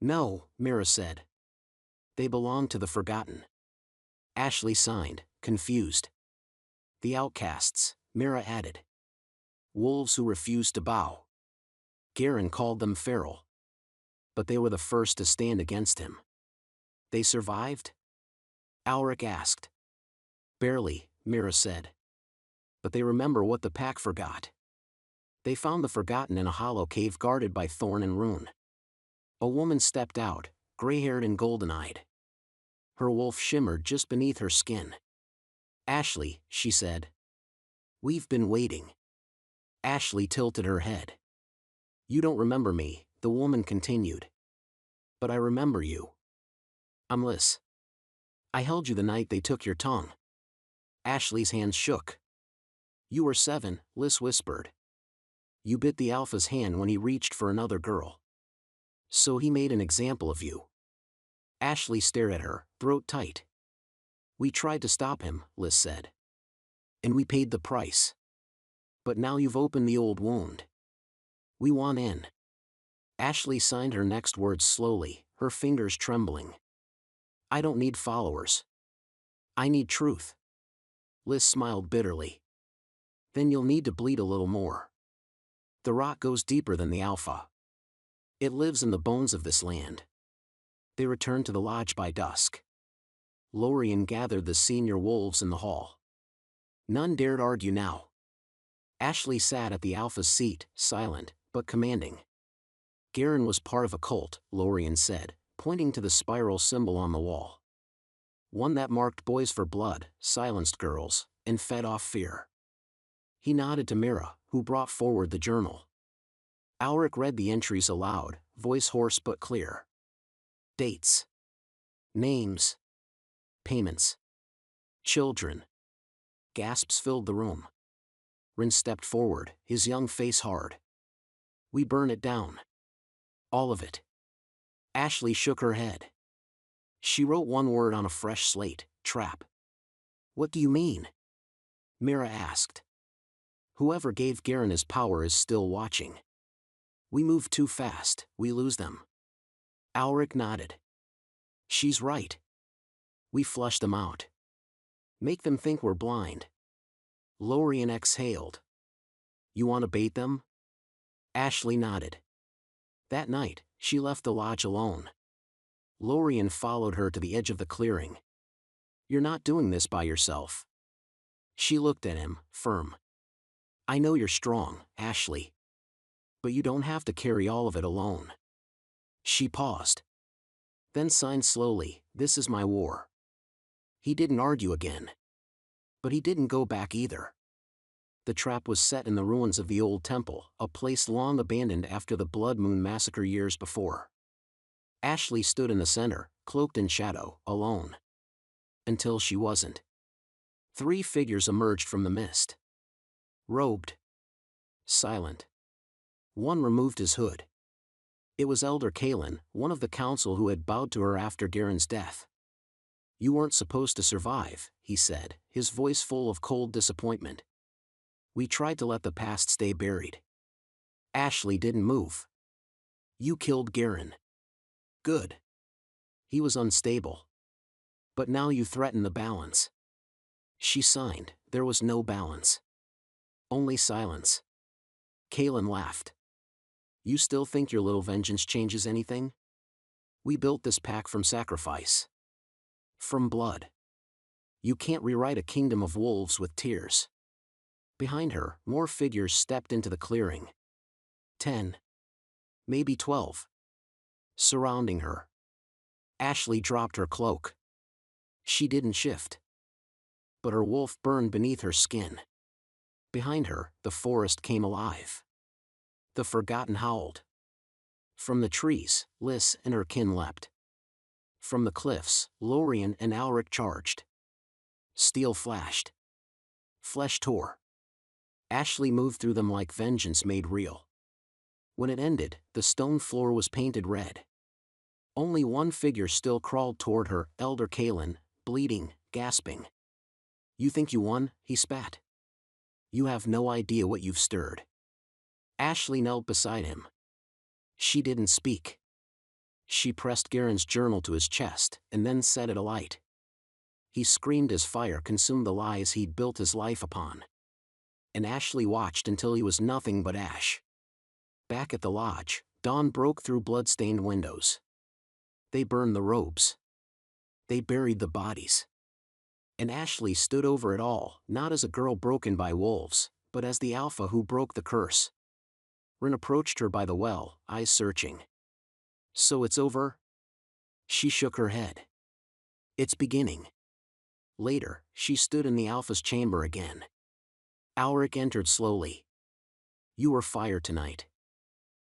"No," Mira said. "They belong to the forgotten." Ashley signed, confused. "The outcasts," Mira added. "Wolves who refused to bow." Garen called them feral. But they were the first to stand against him. "They survived?" Alric asked. "Barely," Mira said. "But they remember what the pack forgot. They found the forgotten in a hollow cave guarded by thorn and rune." A woman stepped out, gray-haired and golden-eyed. Her wolf shimmered just beneath her skin. "Ashley," she said. "We've been waiting." Ashley tilted her head. "You don't remember me," the woman continued. "But I remember you. I'm Liz. I held you the night they took your tongue." Ashley's hands shook. "You were 7, Liz whispered. You bit the Alpha's hand when he reached for another girl. So he made an example of you." Ashley stared at her, throat tight. "We tried to stop him," Liz said. "And we paid the price. But now you've opened the old wound. We want in." Ashley signed her next words slowly, her fingers trembling. "I don't need followers. I need truth." Liz smiled bitterly. "Then you'll need to bleed a little more. The rot goes deeper than the Alpha. It lives in the bones of this land." They returned to the lodge by dusk. Lorien gathered the senior wolves in the hall. None dared argue now. Ashley sat at the Alpha's seat, silent, but commanding. "Garen was part of a cult," Lorien said, pointing to the spiral symbol on the wall. "One that marked boys for blood, silenced girls, and fed off fear." He nodded to Mira, who brought forward the journal. Alric read the entries aloud, voice hoarse but clear. Dates. Names. Payments. Children. Gasps filled the room. Rin stepped forward, his young face hard. We burn it down. All of it. Ashley shook her head. She wrote one word on a fresh slate, trap. What do you mean? Mira asked. Whoever gave Garen his power is still watching. We move too fast, we lose them. Alric nodded. She's right. We flush them out. Make them think we're blind. Lorien exhaled. You want to bait them? Ashley nodded. That night, she left the lodge alone. Lorien followed her to the edge of the clearing. You're not doing this by yourself. She looked at him, firm. I know you're strong, Ashley. But you don't have to carry all of it alone. She paused. Then signed slowly, this is my war. He didn't argue again. But he didn't go back either. The trap was set in the ruins of the old temple, a place long abandoned after the Blood Moon massacre years before. Ashley stood in the center, cloaked in shadow, alone. Until she wasn't. 3 figures emerged from the mist. Robed. Silent. One removed his hood. It was Elder Kalen, one of the council who had bowed to her after Garen's death. You weren't supposed to survive, he said, his voice full of cold disappointment. We tried to let the past stay buried. Ashley didn't move. You killed Garen. Good. He was unstable. But now you threaten the balance. She signed, there was no balance. Only silence. Kalen laughed. You still think your little vengeance changes anything? We built this pack from sacrifice. From blood. You can't rewrite a kingdom of wolves with tears. Behind her, more figures stepped into the clearing. 10. Maybe 12. Surrounding her. Ashley dropped her cloak. She didn't shift. But her wolf burned beneath her skin. Behind her, the forest came alive. The Forgotten howled. From the trees, Liz and her kin leapt. From the cliffs, Lorien and Alric charged. Steel flashed. Flesh tore. Ashley moved through them like vengeance made real. When it ended, the stone floor was painted red. Only one figure still crawled toward her, Elder Kalen, bleeding, gasping. You think you won? He spat. You have no idea what you've stirred. Ashley knelt beside him. She didn't speak. She pressed Garen's journal to his chest, and then set it alight. He screamed as fire consumed the lies he'd built his life upon. And Ashley watched until he was nothing but ash. Back at the lodge, dawn broke through blood-stained windows. They burned the robes. They buried the bodies. And Ashley stood over it all, not as a girl broken by wolves, but as the alpha who broke the curse. Rin approached her by the well, eyes searching. So it's over? She shook her head. It's beginning. Later, she stood in the alpha's chamber again. Alric entered slowly. You were fired tonight.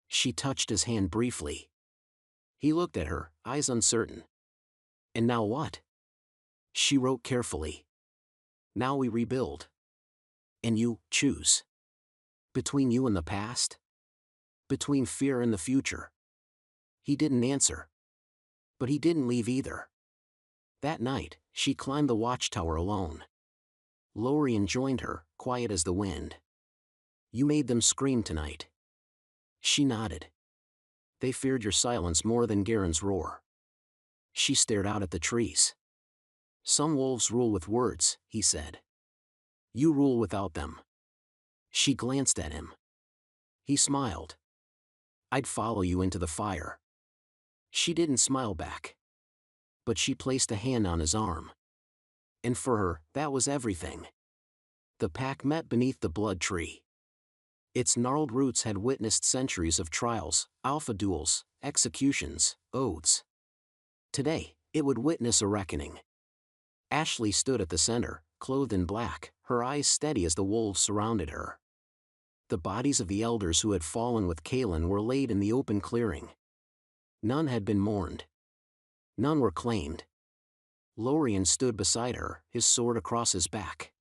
She touched his hand briefly. He looked at her, eyes uncertain. And now what? She wrote carefully. Now we rebuild. And you, choose. Between you and the past? Between fear and the future? He didn't answer. But he didn't leave either. That night, she climbed the watchtower alone. Lorien joined her, quiet as the wind. You made them scream tonight. She nodded. They feared your silence more than Garen's roar. She stared out at the trees. Some wolves rule with words, he said. You rule without them. She glanced at him. He smiled. I'd follow you into the fire. She didn't smile back. But she placed a hand on his arm. And for her, that was everything. The pack met beneath the blood tree. Its gnarled roots had witnessed centuries of trials, alpha duels, executions, oaths. Today, it would witness a reckoning. Ashley stood at the center, clothed in black, her eyes steady as the wolves surrounded her. The bodies of the elders who had fallen with Kalen were laid in the open clearing. None had been mourned. None were claimed. Lorien stood beside her, his sword across his back.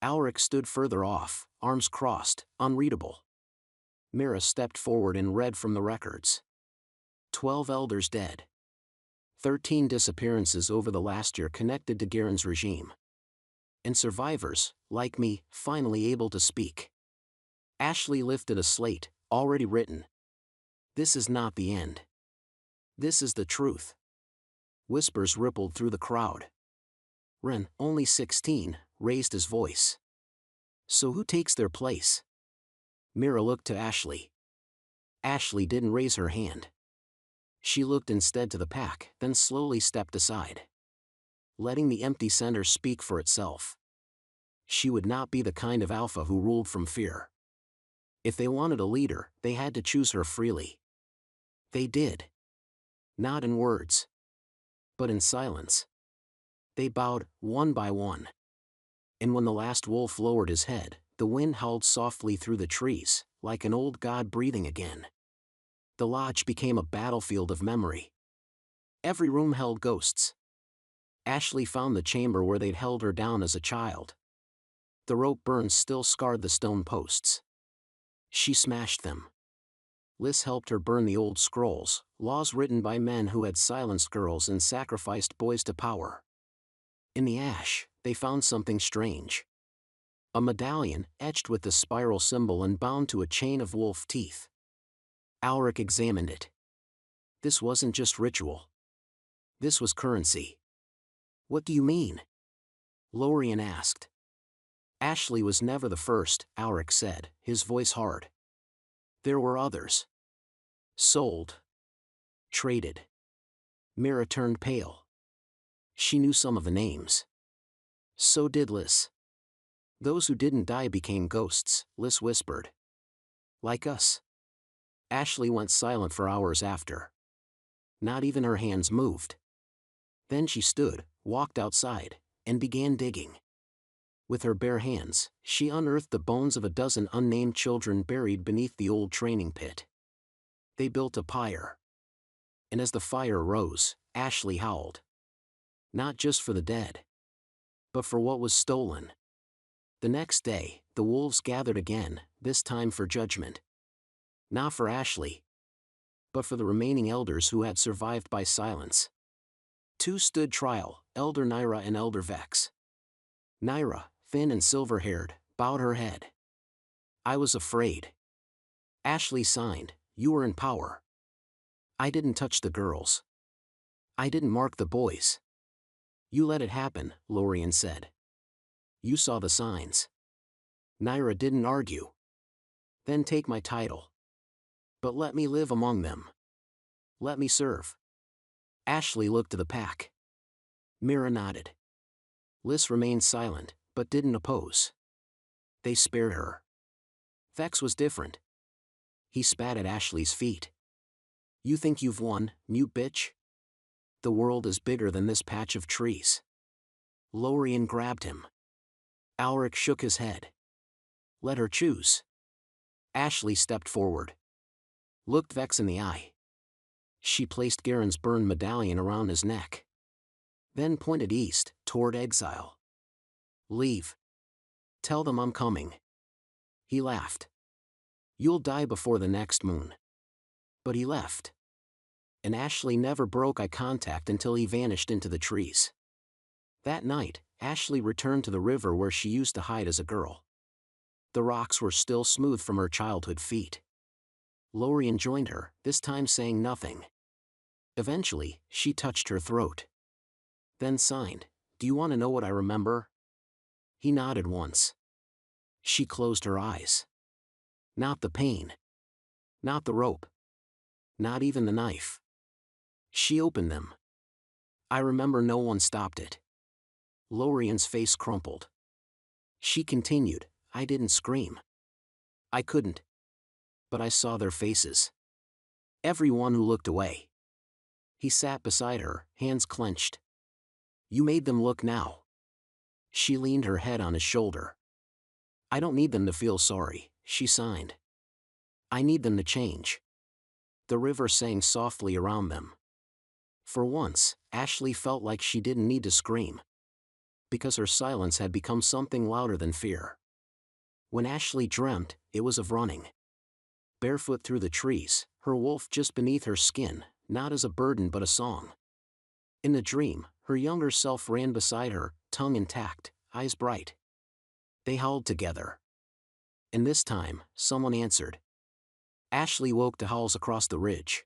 Alric stood further off, arms crossed, unreadable. Mira stepped forward and read from the records. 12 elders dead. 13 disappearances over the last year connected to Garen's regime. And survivors, like me, finally able to speak. Ashley lifted a slate, already written. This is not the end. This is the truth. Whispers rippled through the crowd. Ren, only 16, raised his voice. So who takes their place? Mira looked to Ashley. Ashley didn't raise her hand. She looked instead to the pack, then slowly stepped aside. Letting the empty center speak for itself. She would not be the kind of alpha who ruled from fear. If they wanted a leader, they had to choose her freely. They did. Not in words, but in silence. They bowed, one by one. And when the last wolf lowered his head, the wind howled softly through the trees, like an old god breathing again. The lodge became a battlefield of memory. Every room held ghosts. Ashley found the chamber where they'd held her down as a child. The rope burns still scarred the stone posts. She smashed them. Liz helped her burn the old scrolls, laws written by men who had silenced girls and sacrificed boys to power. In the ash, they found something strange. A medallion, etched with the spiral symbol and bound to a chain of wolf teeth. Alric examined it. This wasn't just ritual. This was currency. What do you mean? Lorien asked. Ashley was never the first, Alric said, his voice hard. There were others. Sold. Traded. Mira turned pale. She knew some of the names. So did Liz. Those who didn't die became ghosts, Liz whispered. Like us. Ashley went silent for hours after. Not even her hands moved. Then she stood, walked outside, and began digging. With her bare hands, she unearthed the bones of a dozen unnamed children buried beneath the old training pit. They built a pyre. And as the fire rose, Ashley howled. Not just for the dead, but for what was stolen. The next day, the wolves gathered again, this time for judgment. Not for Ashley, but for the remaining elders who had survived by silence. 2 stood trial, Elder Naira and Elder Vex. Naira, thin and silver-haired, bowed her head. I was afraid. Ashley signed, you were in power. I didn't touch the girls. I didn't mark the boys. You let it happen, Lorien said. You saw the signs. Naira didn't argue. Then take my title. But let me live among them. Let me serve. Ashley looked to the pack. Mira nodded. Liz remained silent, but didn't oppose. They spared her. Vex was different. He spat at Ashley's feet. You think you've won, mute bitch? The world is bigger than this patch of trees. Lorien grabbed him. Alric shook his head. Let her choose. Ashley stepped forward. Looked Vex in the eye. She placed Garen's burned medallion around his neck. Then pointed east, toward exile. Leave. Tell them I'm coming. He laughed. You'll die before the next moon. But he left. And Ashley never broke eye contact until he vanished into the trees. That night, Ashley returned to the river where she used to hide as a girl. The rocks were still smooth from her childhood feet. Lorien joined her, this time saying nothing. Eventually, she touched her throat. Then signed, do you want to know what I remember? He nodded once. She closed her eyes. Not the pain. Not the rope. Not even the knife. She opened them. I remember no one stopped it. Lorien's face crumpled. She continued, I didn't scream. I couldn't. But I saw their faces. Everyone who looked away. He sat beside her, hands clenched. You made them look now. She leaned her head on his shoulder. I don't need them to feel sorry, she signed. I need them to change. The river sang softly around them. For once, Ashley felt like she didn't need to scream. because her silence had become something louder than fear. When Ashley dreamt, it was of running. Barefoot through the trees, her wolf just beneath her skin, not as a burden but a song. In the dream, her younger self ran beside her, tongue intact, eyes bright. They howled together. And this time, someone answered. Ashley woke to howls across the ridge.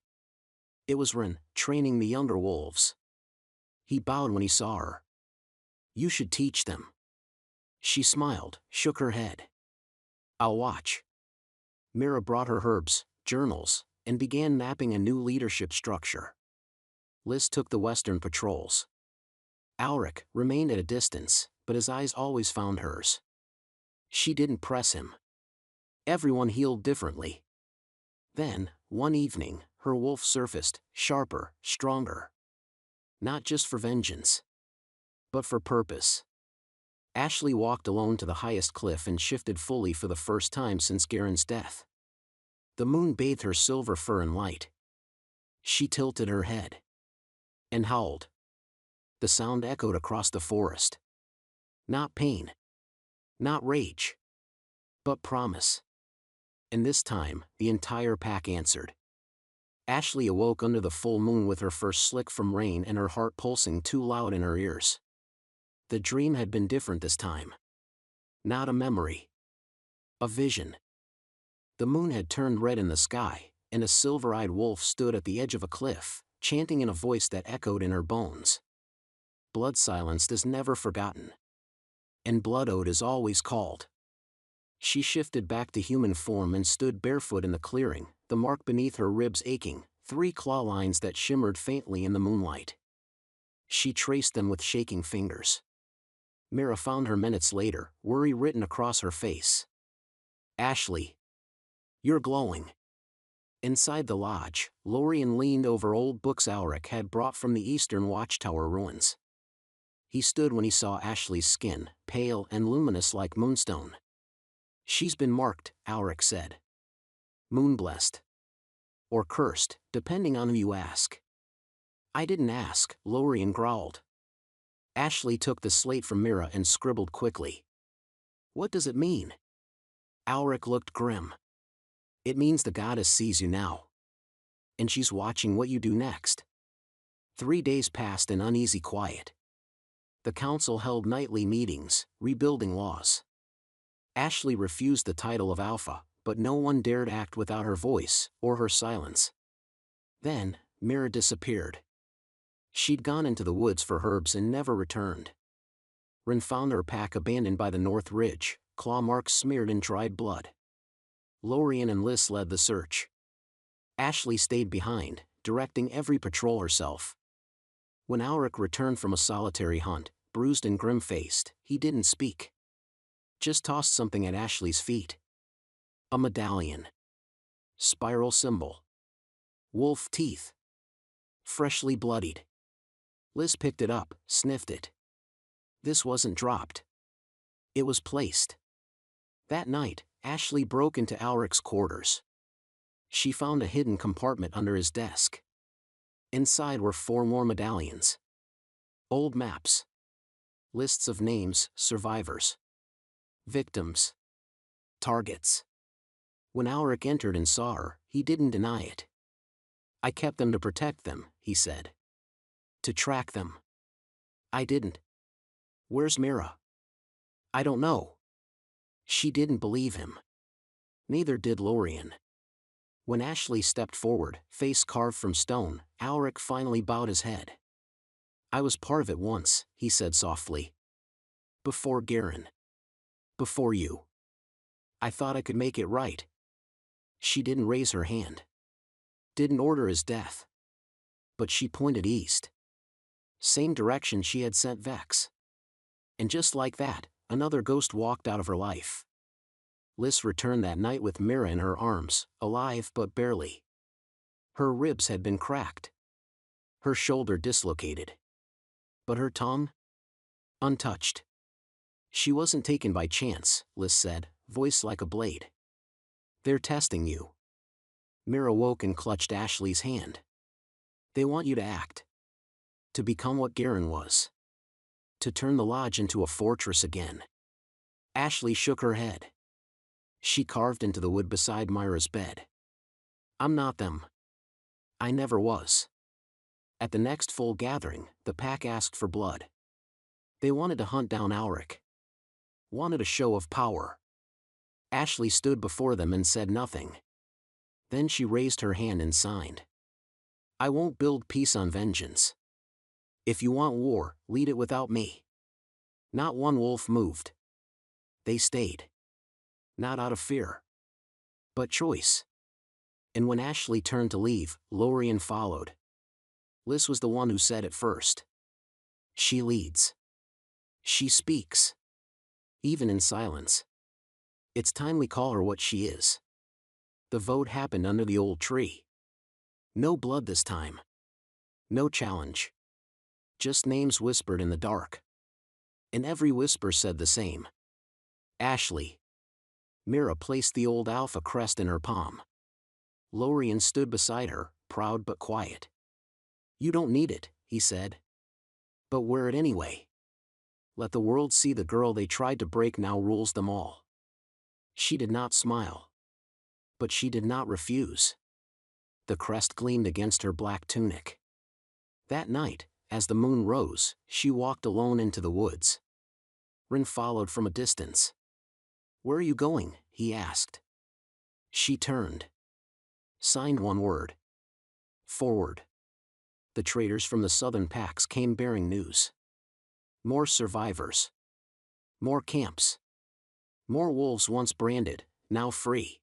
It was Wren, training the younger wolves. He bowed when he saw her. "You should teach them." She smiled, shook her head. "I'll watch." Mira brought her herbs, journals, and began mapping a new leadership structure. Liz took the western patrols. Alric remained at a distance, but his eyes always found hers. She didn't press him. Everyone healed differently. Then, one evening, her wolf surfaced, sharper, stronger. Not just for vengeance, but for purpose. Ashley walked alone to the highest cliff and shifted fully for the first time since Garen's death. The moon bathed her silver fur in light. She tilted her head and howled. The sound echoed across the forest. Not pain, not rage, but promise. And this time, the entire pack answered. Ashley awoke under the full moon with her fur slick from rain and her heart pulsing too loud in her ears. The dream had been different this time. Not a memory. A vision. The moon had turned red in the sky, and a silver-eyed wolf stood at the edge of a cliff, chanting in a voice that echoed in her bones. Blood silenced is never forgotten. And blood owed is always called. She shifted back to human form and stood barefoot in the clearing, the mark beneath her ribs aching, 3 claw lines that shimmered faintly in the moonlight. She traced them with shaking fingers. Mira found her minutes later, worry written across her face. "Ashley, you're glowing." Inside the lodge, Lorien leaned over old books Alric had brought from the eastern watchtower ruins. He stood when he saw Ashley's skin, pale and luminous like moonstone. "She's been marked," Alric said. "Moon-blessed. Or cursed, depending on who you ask." "I didn't ask," Lorien growled. Ashley took the slate from Mira and scribbled quickly. "What does it mean?" Alric looked grim. "It means the goddess sees you now. And she's watching what you do next." 3 days passed in uneasy quiet. The council held nightly meetings, rebuilding laws. Ashley refused the title of Alpha, but no one dared act without her voice, or her silence. Then, Mira disappeared. She'd gone into the woods for herbs and never returned. Wren found her pack abandoned by the north ridge, claw marks smeared in dried blood. Lorien and Liz led the search. Ashley stayed behind, directing every patrol herself. When Alric returned from a solitary hunt, bruised and grim-faced, he didn't speak. Just tossed something at Ashley's feet. A medallion. Spiral symbol. Wolf teeth. Freshly bloodied. Liz picked it up, sniffed it. This wasn't dropped. It was placed. That night, Ashley broke into Alric's quarters. She found a hidden compartment under his desk. Inside were 4 more medallions. Old maps. Lists of names, survivors. Victims. Targets. When Alric entered and saw her, he didn't deny it. "I kept them to protect them," he said. "To track them." "I didn't." "Where's Mira?" "I don't know." She didn't believe him. Neither did Lorien. When Ashley stepped forward, face carved from stone, Alric finally bowed his head. "I was part of it once," he said softly. "Before Garen. Before you. I thought I could make it right." She didn't raise her hand. Didn't order his death. But she pointed east. Same direction she had sent Vex. And just like that, another ghost walked out of her life. Liz returned that night with Mira in her arms, alive but barely. Her ribs had been cracked. Her shoulder dislocated. But her tongue? Untouched. "She wasn't taken by chance," Liz said, voice like a blade. "They're testing you." Mira woke and clutched Ashley's hand. "They want you to act. To become what Garen was." To turn the lodge into a fortress again. Ashley shook her head. She carved into the wood beside Myra's bed. I'm not them. I never was. At the next full gathering, the pack asked for blood. They wanted to hunt down Alric. Wanted a show of power. Ashley stood before them and said nothing. Then she raised her hand and signed. I won't build peace on vengeance. If you want war, lead it without me. Not one wolf moved. They stayed. Not out of fear, but choice. And when Ashley turned to leave, Lorien followed. Liz was the one who said it first. She leads. She speaks. Even in silence. It's time we call her what she is. The vote happened under the old tree. No blood this time. No challenge. Just names whispered in the dark. And every whisper said the same. Ashley. Mira placed the old alpha crest in her palm. Lorien stood beside her, proud but quiet. You don't need it, he said. But wear it anyway. Let the world see the girl they tried to break now rules them all. She did not smile. But she did not refuse. The crest gleamed against her black tunic. That night, as the moon rose, she walked alone into the woods. Rin followed from a distance. Where are you going? He asked. She turned. Signed one word. Forward. The traders from the southern packs came bearing news. More survivors. More camps. More wolves once branded, now free.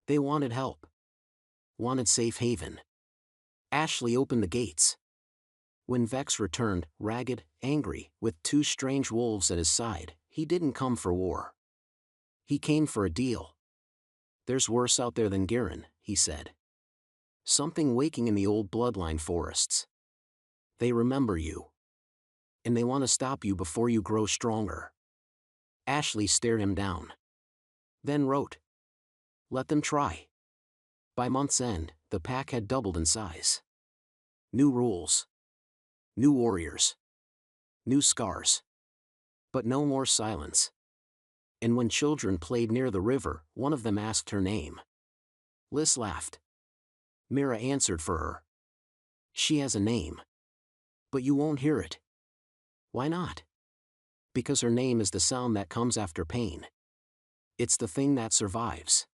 They wanted help. Wanted safe haven. Ashley opened the gates. When Vex returned, ragged, angry, with two strange wolves at his side, he didn't come for war. He came for a deal. There's worse out there than Garen, he said. Something waking in the old bloodline forests. They remember you. And they want to stop you before you grow stronger. Ashley stared him down. Then wrote. Let them try. By month's end, the pack had doubled in size. New rules. New warriors. New scars. But no more silence. And when children played near the river, one of them asked her name. Liz laughed. Mira answered for her. She has a name. But you won't hear it. Why not? Because her name is the sound that comes after pain. It's the thing that survives.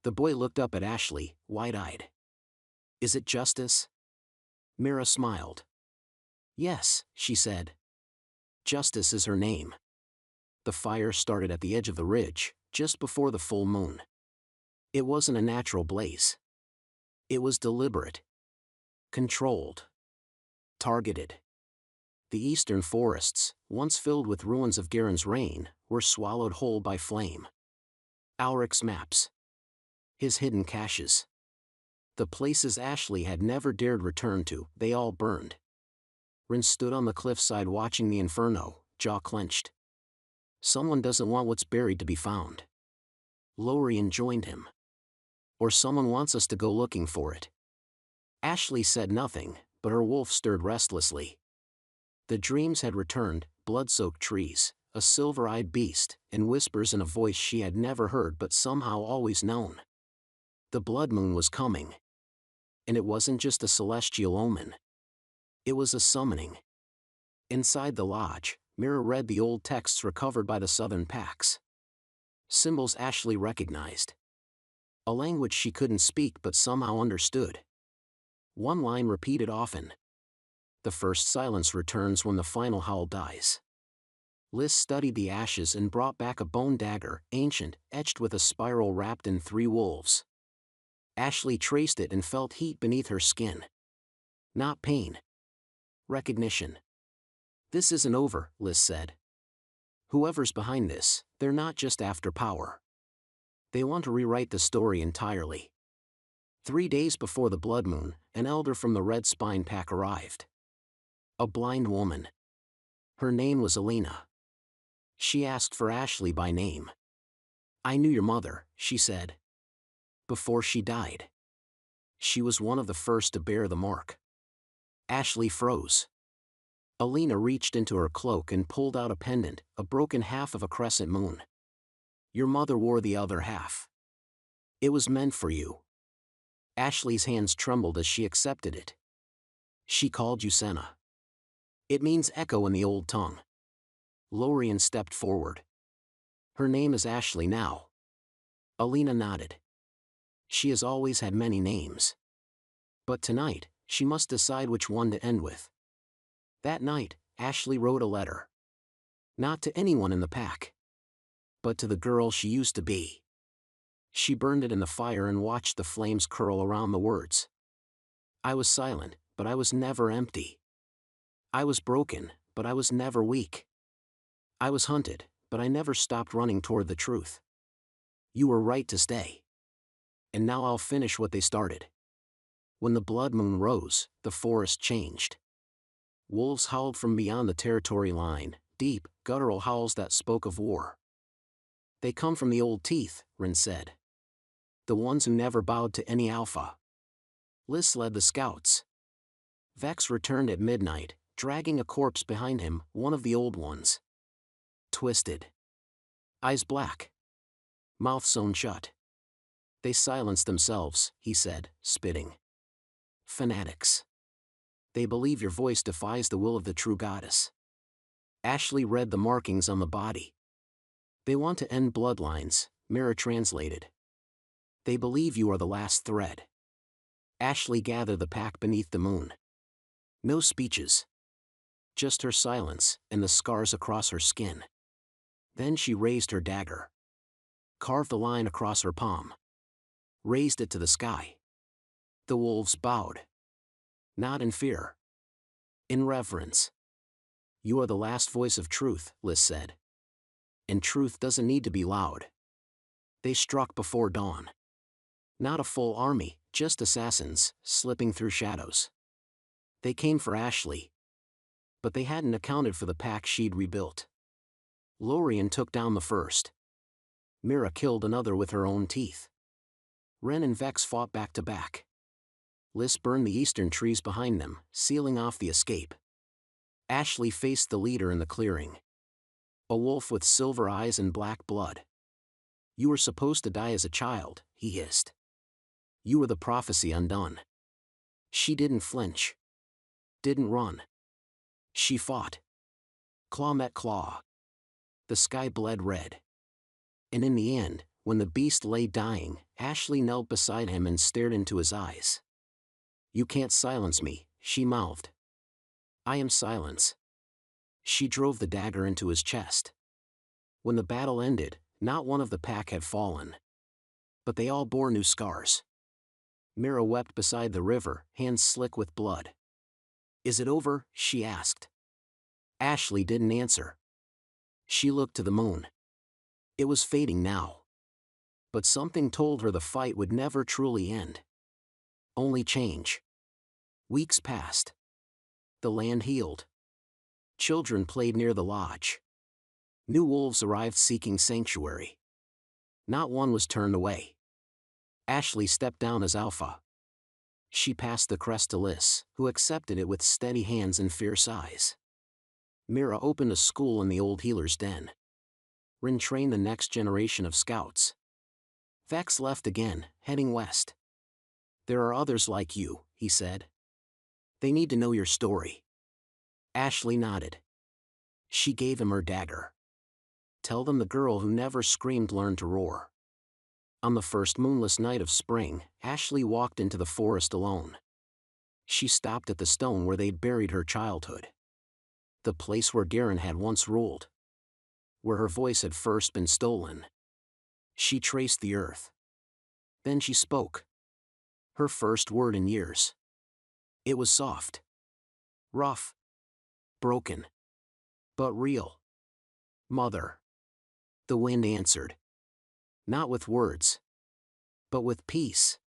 The boy looked up at Ashley, wide-eyed. Is it justice? Mira smiled. Yes, she said. Justice is her name. The fire started at the edge of the ridge, just before the full moon. It wasn't a natural blaze. It was deliberate. Controlled. Targeted. The eastern forests, once filled with ruins of Garen's reign, were swallowed whole by flame. Alric's maps. His hidden caches. The places Ashley had never dared return to, they all burned. Rin stood on the cliffside watching the inferno, jaw clenched. Someone doesn't want what's buried to be found. Lorien joined him. Or someone wants us to go looking for it. Ashley said nothing, but her wolf stirred restlessly. The dreams had returned, blood-soaked trees, a silver-eyed beast, and whispers in a voice she had never heard but somehow always known. The blood moon was coming. And it wasn't just a celestial omen. It was a summoning. Inside the lodge, Mira read the old texts recovered by the southern packs. Symbols Ashley recognized. A language she couldn't speak but somehow understood. One line repeated often. The first silence returns when the final howl dies. Liz studied the ashes and brought back a bone dagger, ancient, etched with a spiral wrapped in 3 wolves. Ashley traced it and felt heat beneath her skin. Not pain. Recognition. This isn't over, Liz said. Whoever's behind this, they're not just after power. They want to rewrite the story entirely. 3 days before the blood moon, an elder from the Red Spine pack arrived. A blind woman. Her name was Alina. She asked for Ashley by name. I knew your mother, she said. Before she died. She was one of the first to bear the mark. Ashley froze. Alina reached into her cloak and pulled out a pendant, a broken half of a crescent moon. Your mother wore the other half. It was meant for you. Ashley's hands trembled as she accepted it. She called you Senna. It means echo in the old tongue. Lorien stepped forward. Her name is Ashley now. Alina nodded. She has always had many names. But tonight, she must decide which one to end with. That night, Ashley wrote a letter. Not to anyone in the pack, but to the girl she used to be. She burned it in the fire and watched the flames curl around the words. I was silent, but I was never empty. I was broken, but I was never weak. I was hunted, but I never stopped running toward the truth. You were right to stay. And now I'll finish what they started. When the blood moon rose, the forest changed. Wolves howled from beyond the territory line, deep, guttural howls that spoke of war. They come from the old teeth, Rin said. The ones who never bowed to any alpha. Lys led the scouts. Vex returned at midnight, dragging a corpse behind him, one of the old ones. Twisted. Eyes black. Mouth sewn shut. They silenced themselves, he said, spitting. Fanatics. They believe your voice defies the will of the true goddess. Ashley read the markings on the body. They want to end bloodlines, Mira translated. They believe you are the last thread. Ashley gathered the pack beneath the moon. No speeches. Just her silence, and the scars across her skin. Then she raised her dagger. Carved a line across her palm. Raised it to the sky. The wolves bowed. Not in fear. In reverence. You are the last voice of truth, Lys said. And truth doesn't need to be loud. They struck before dawn. Not a full army, just assassins, slipping through shadows. They came for Ashley. But they hadn't accounted for the pack she'd rebuilt. Lorien took down the first. Mira killed another with her own teeth. Ren and Vex fought back to back. Lys burned the eastern trees behind them, sealing off the escape. Ashley faced the leader in the clearing. A wolf with silver eyes and black blood. You were supposed to die as a child, he hissed. You were the prophecy undone. She didn't flinch. Didn't run. She fought. Claw met claw. The sky bled red. And in the end, when the beast lay dying, Ashley knelt beside him and stared into his eyes. You can't silence me, she mouthed. I am silence. She drove the dagger into his chest. When the battle ended, not one of the pack had fallen. But they all bore new scars. Mira wept beside the river, hands slick with blood. Is it over? She asked. Ashley didn't answer. She looked to the moon. It was fading now. But something told her the fight would never truly end. Only change. Weeks passed. The land healed. Children played near the lodge. New wolves arrived seeking sanctuary. Not one was turned away. Ashley stepped down as alpha. She passed the crest to Lys, who accepted it with steady hands and fierce eyes. Mira opened a school in the old healer's den. Rin trained the next generation of scouts. Vex left again, heading west. There are others like you, he said. They need to know your story. Ashley nodded. She gave him her dagger. Tell them the girl who never screamed learned to roar. On the first moonless night of spring, Ashley walked into the forest alone. She stopped at the stone where they'd buried her childhood. The place where Garen had once ruled. Where her voice had first been stolen. She traced the earth. Then she spoke. Her first word in years. It was soft. Rough. Broken. But real. Mother. The wind answered. Not with words. But with peace.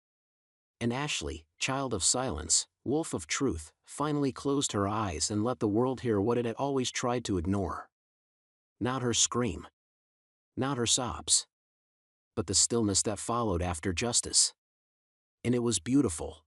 And Ashley, child of silence, wolf of truth, finally closed her eyes and let the world hear what it had always tried to ignore. Not her scream. Not her sobs. But the stillness that followed after justice. And it was beautiful.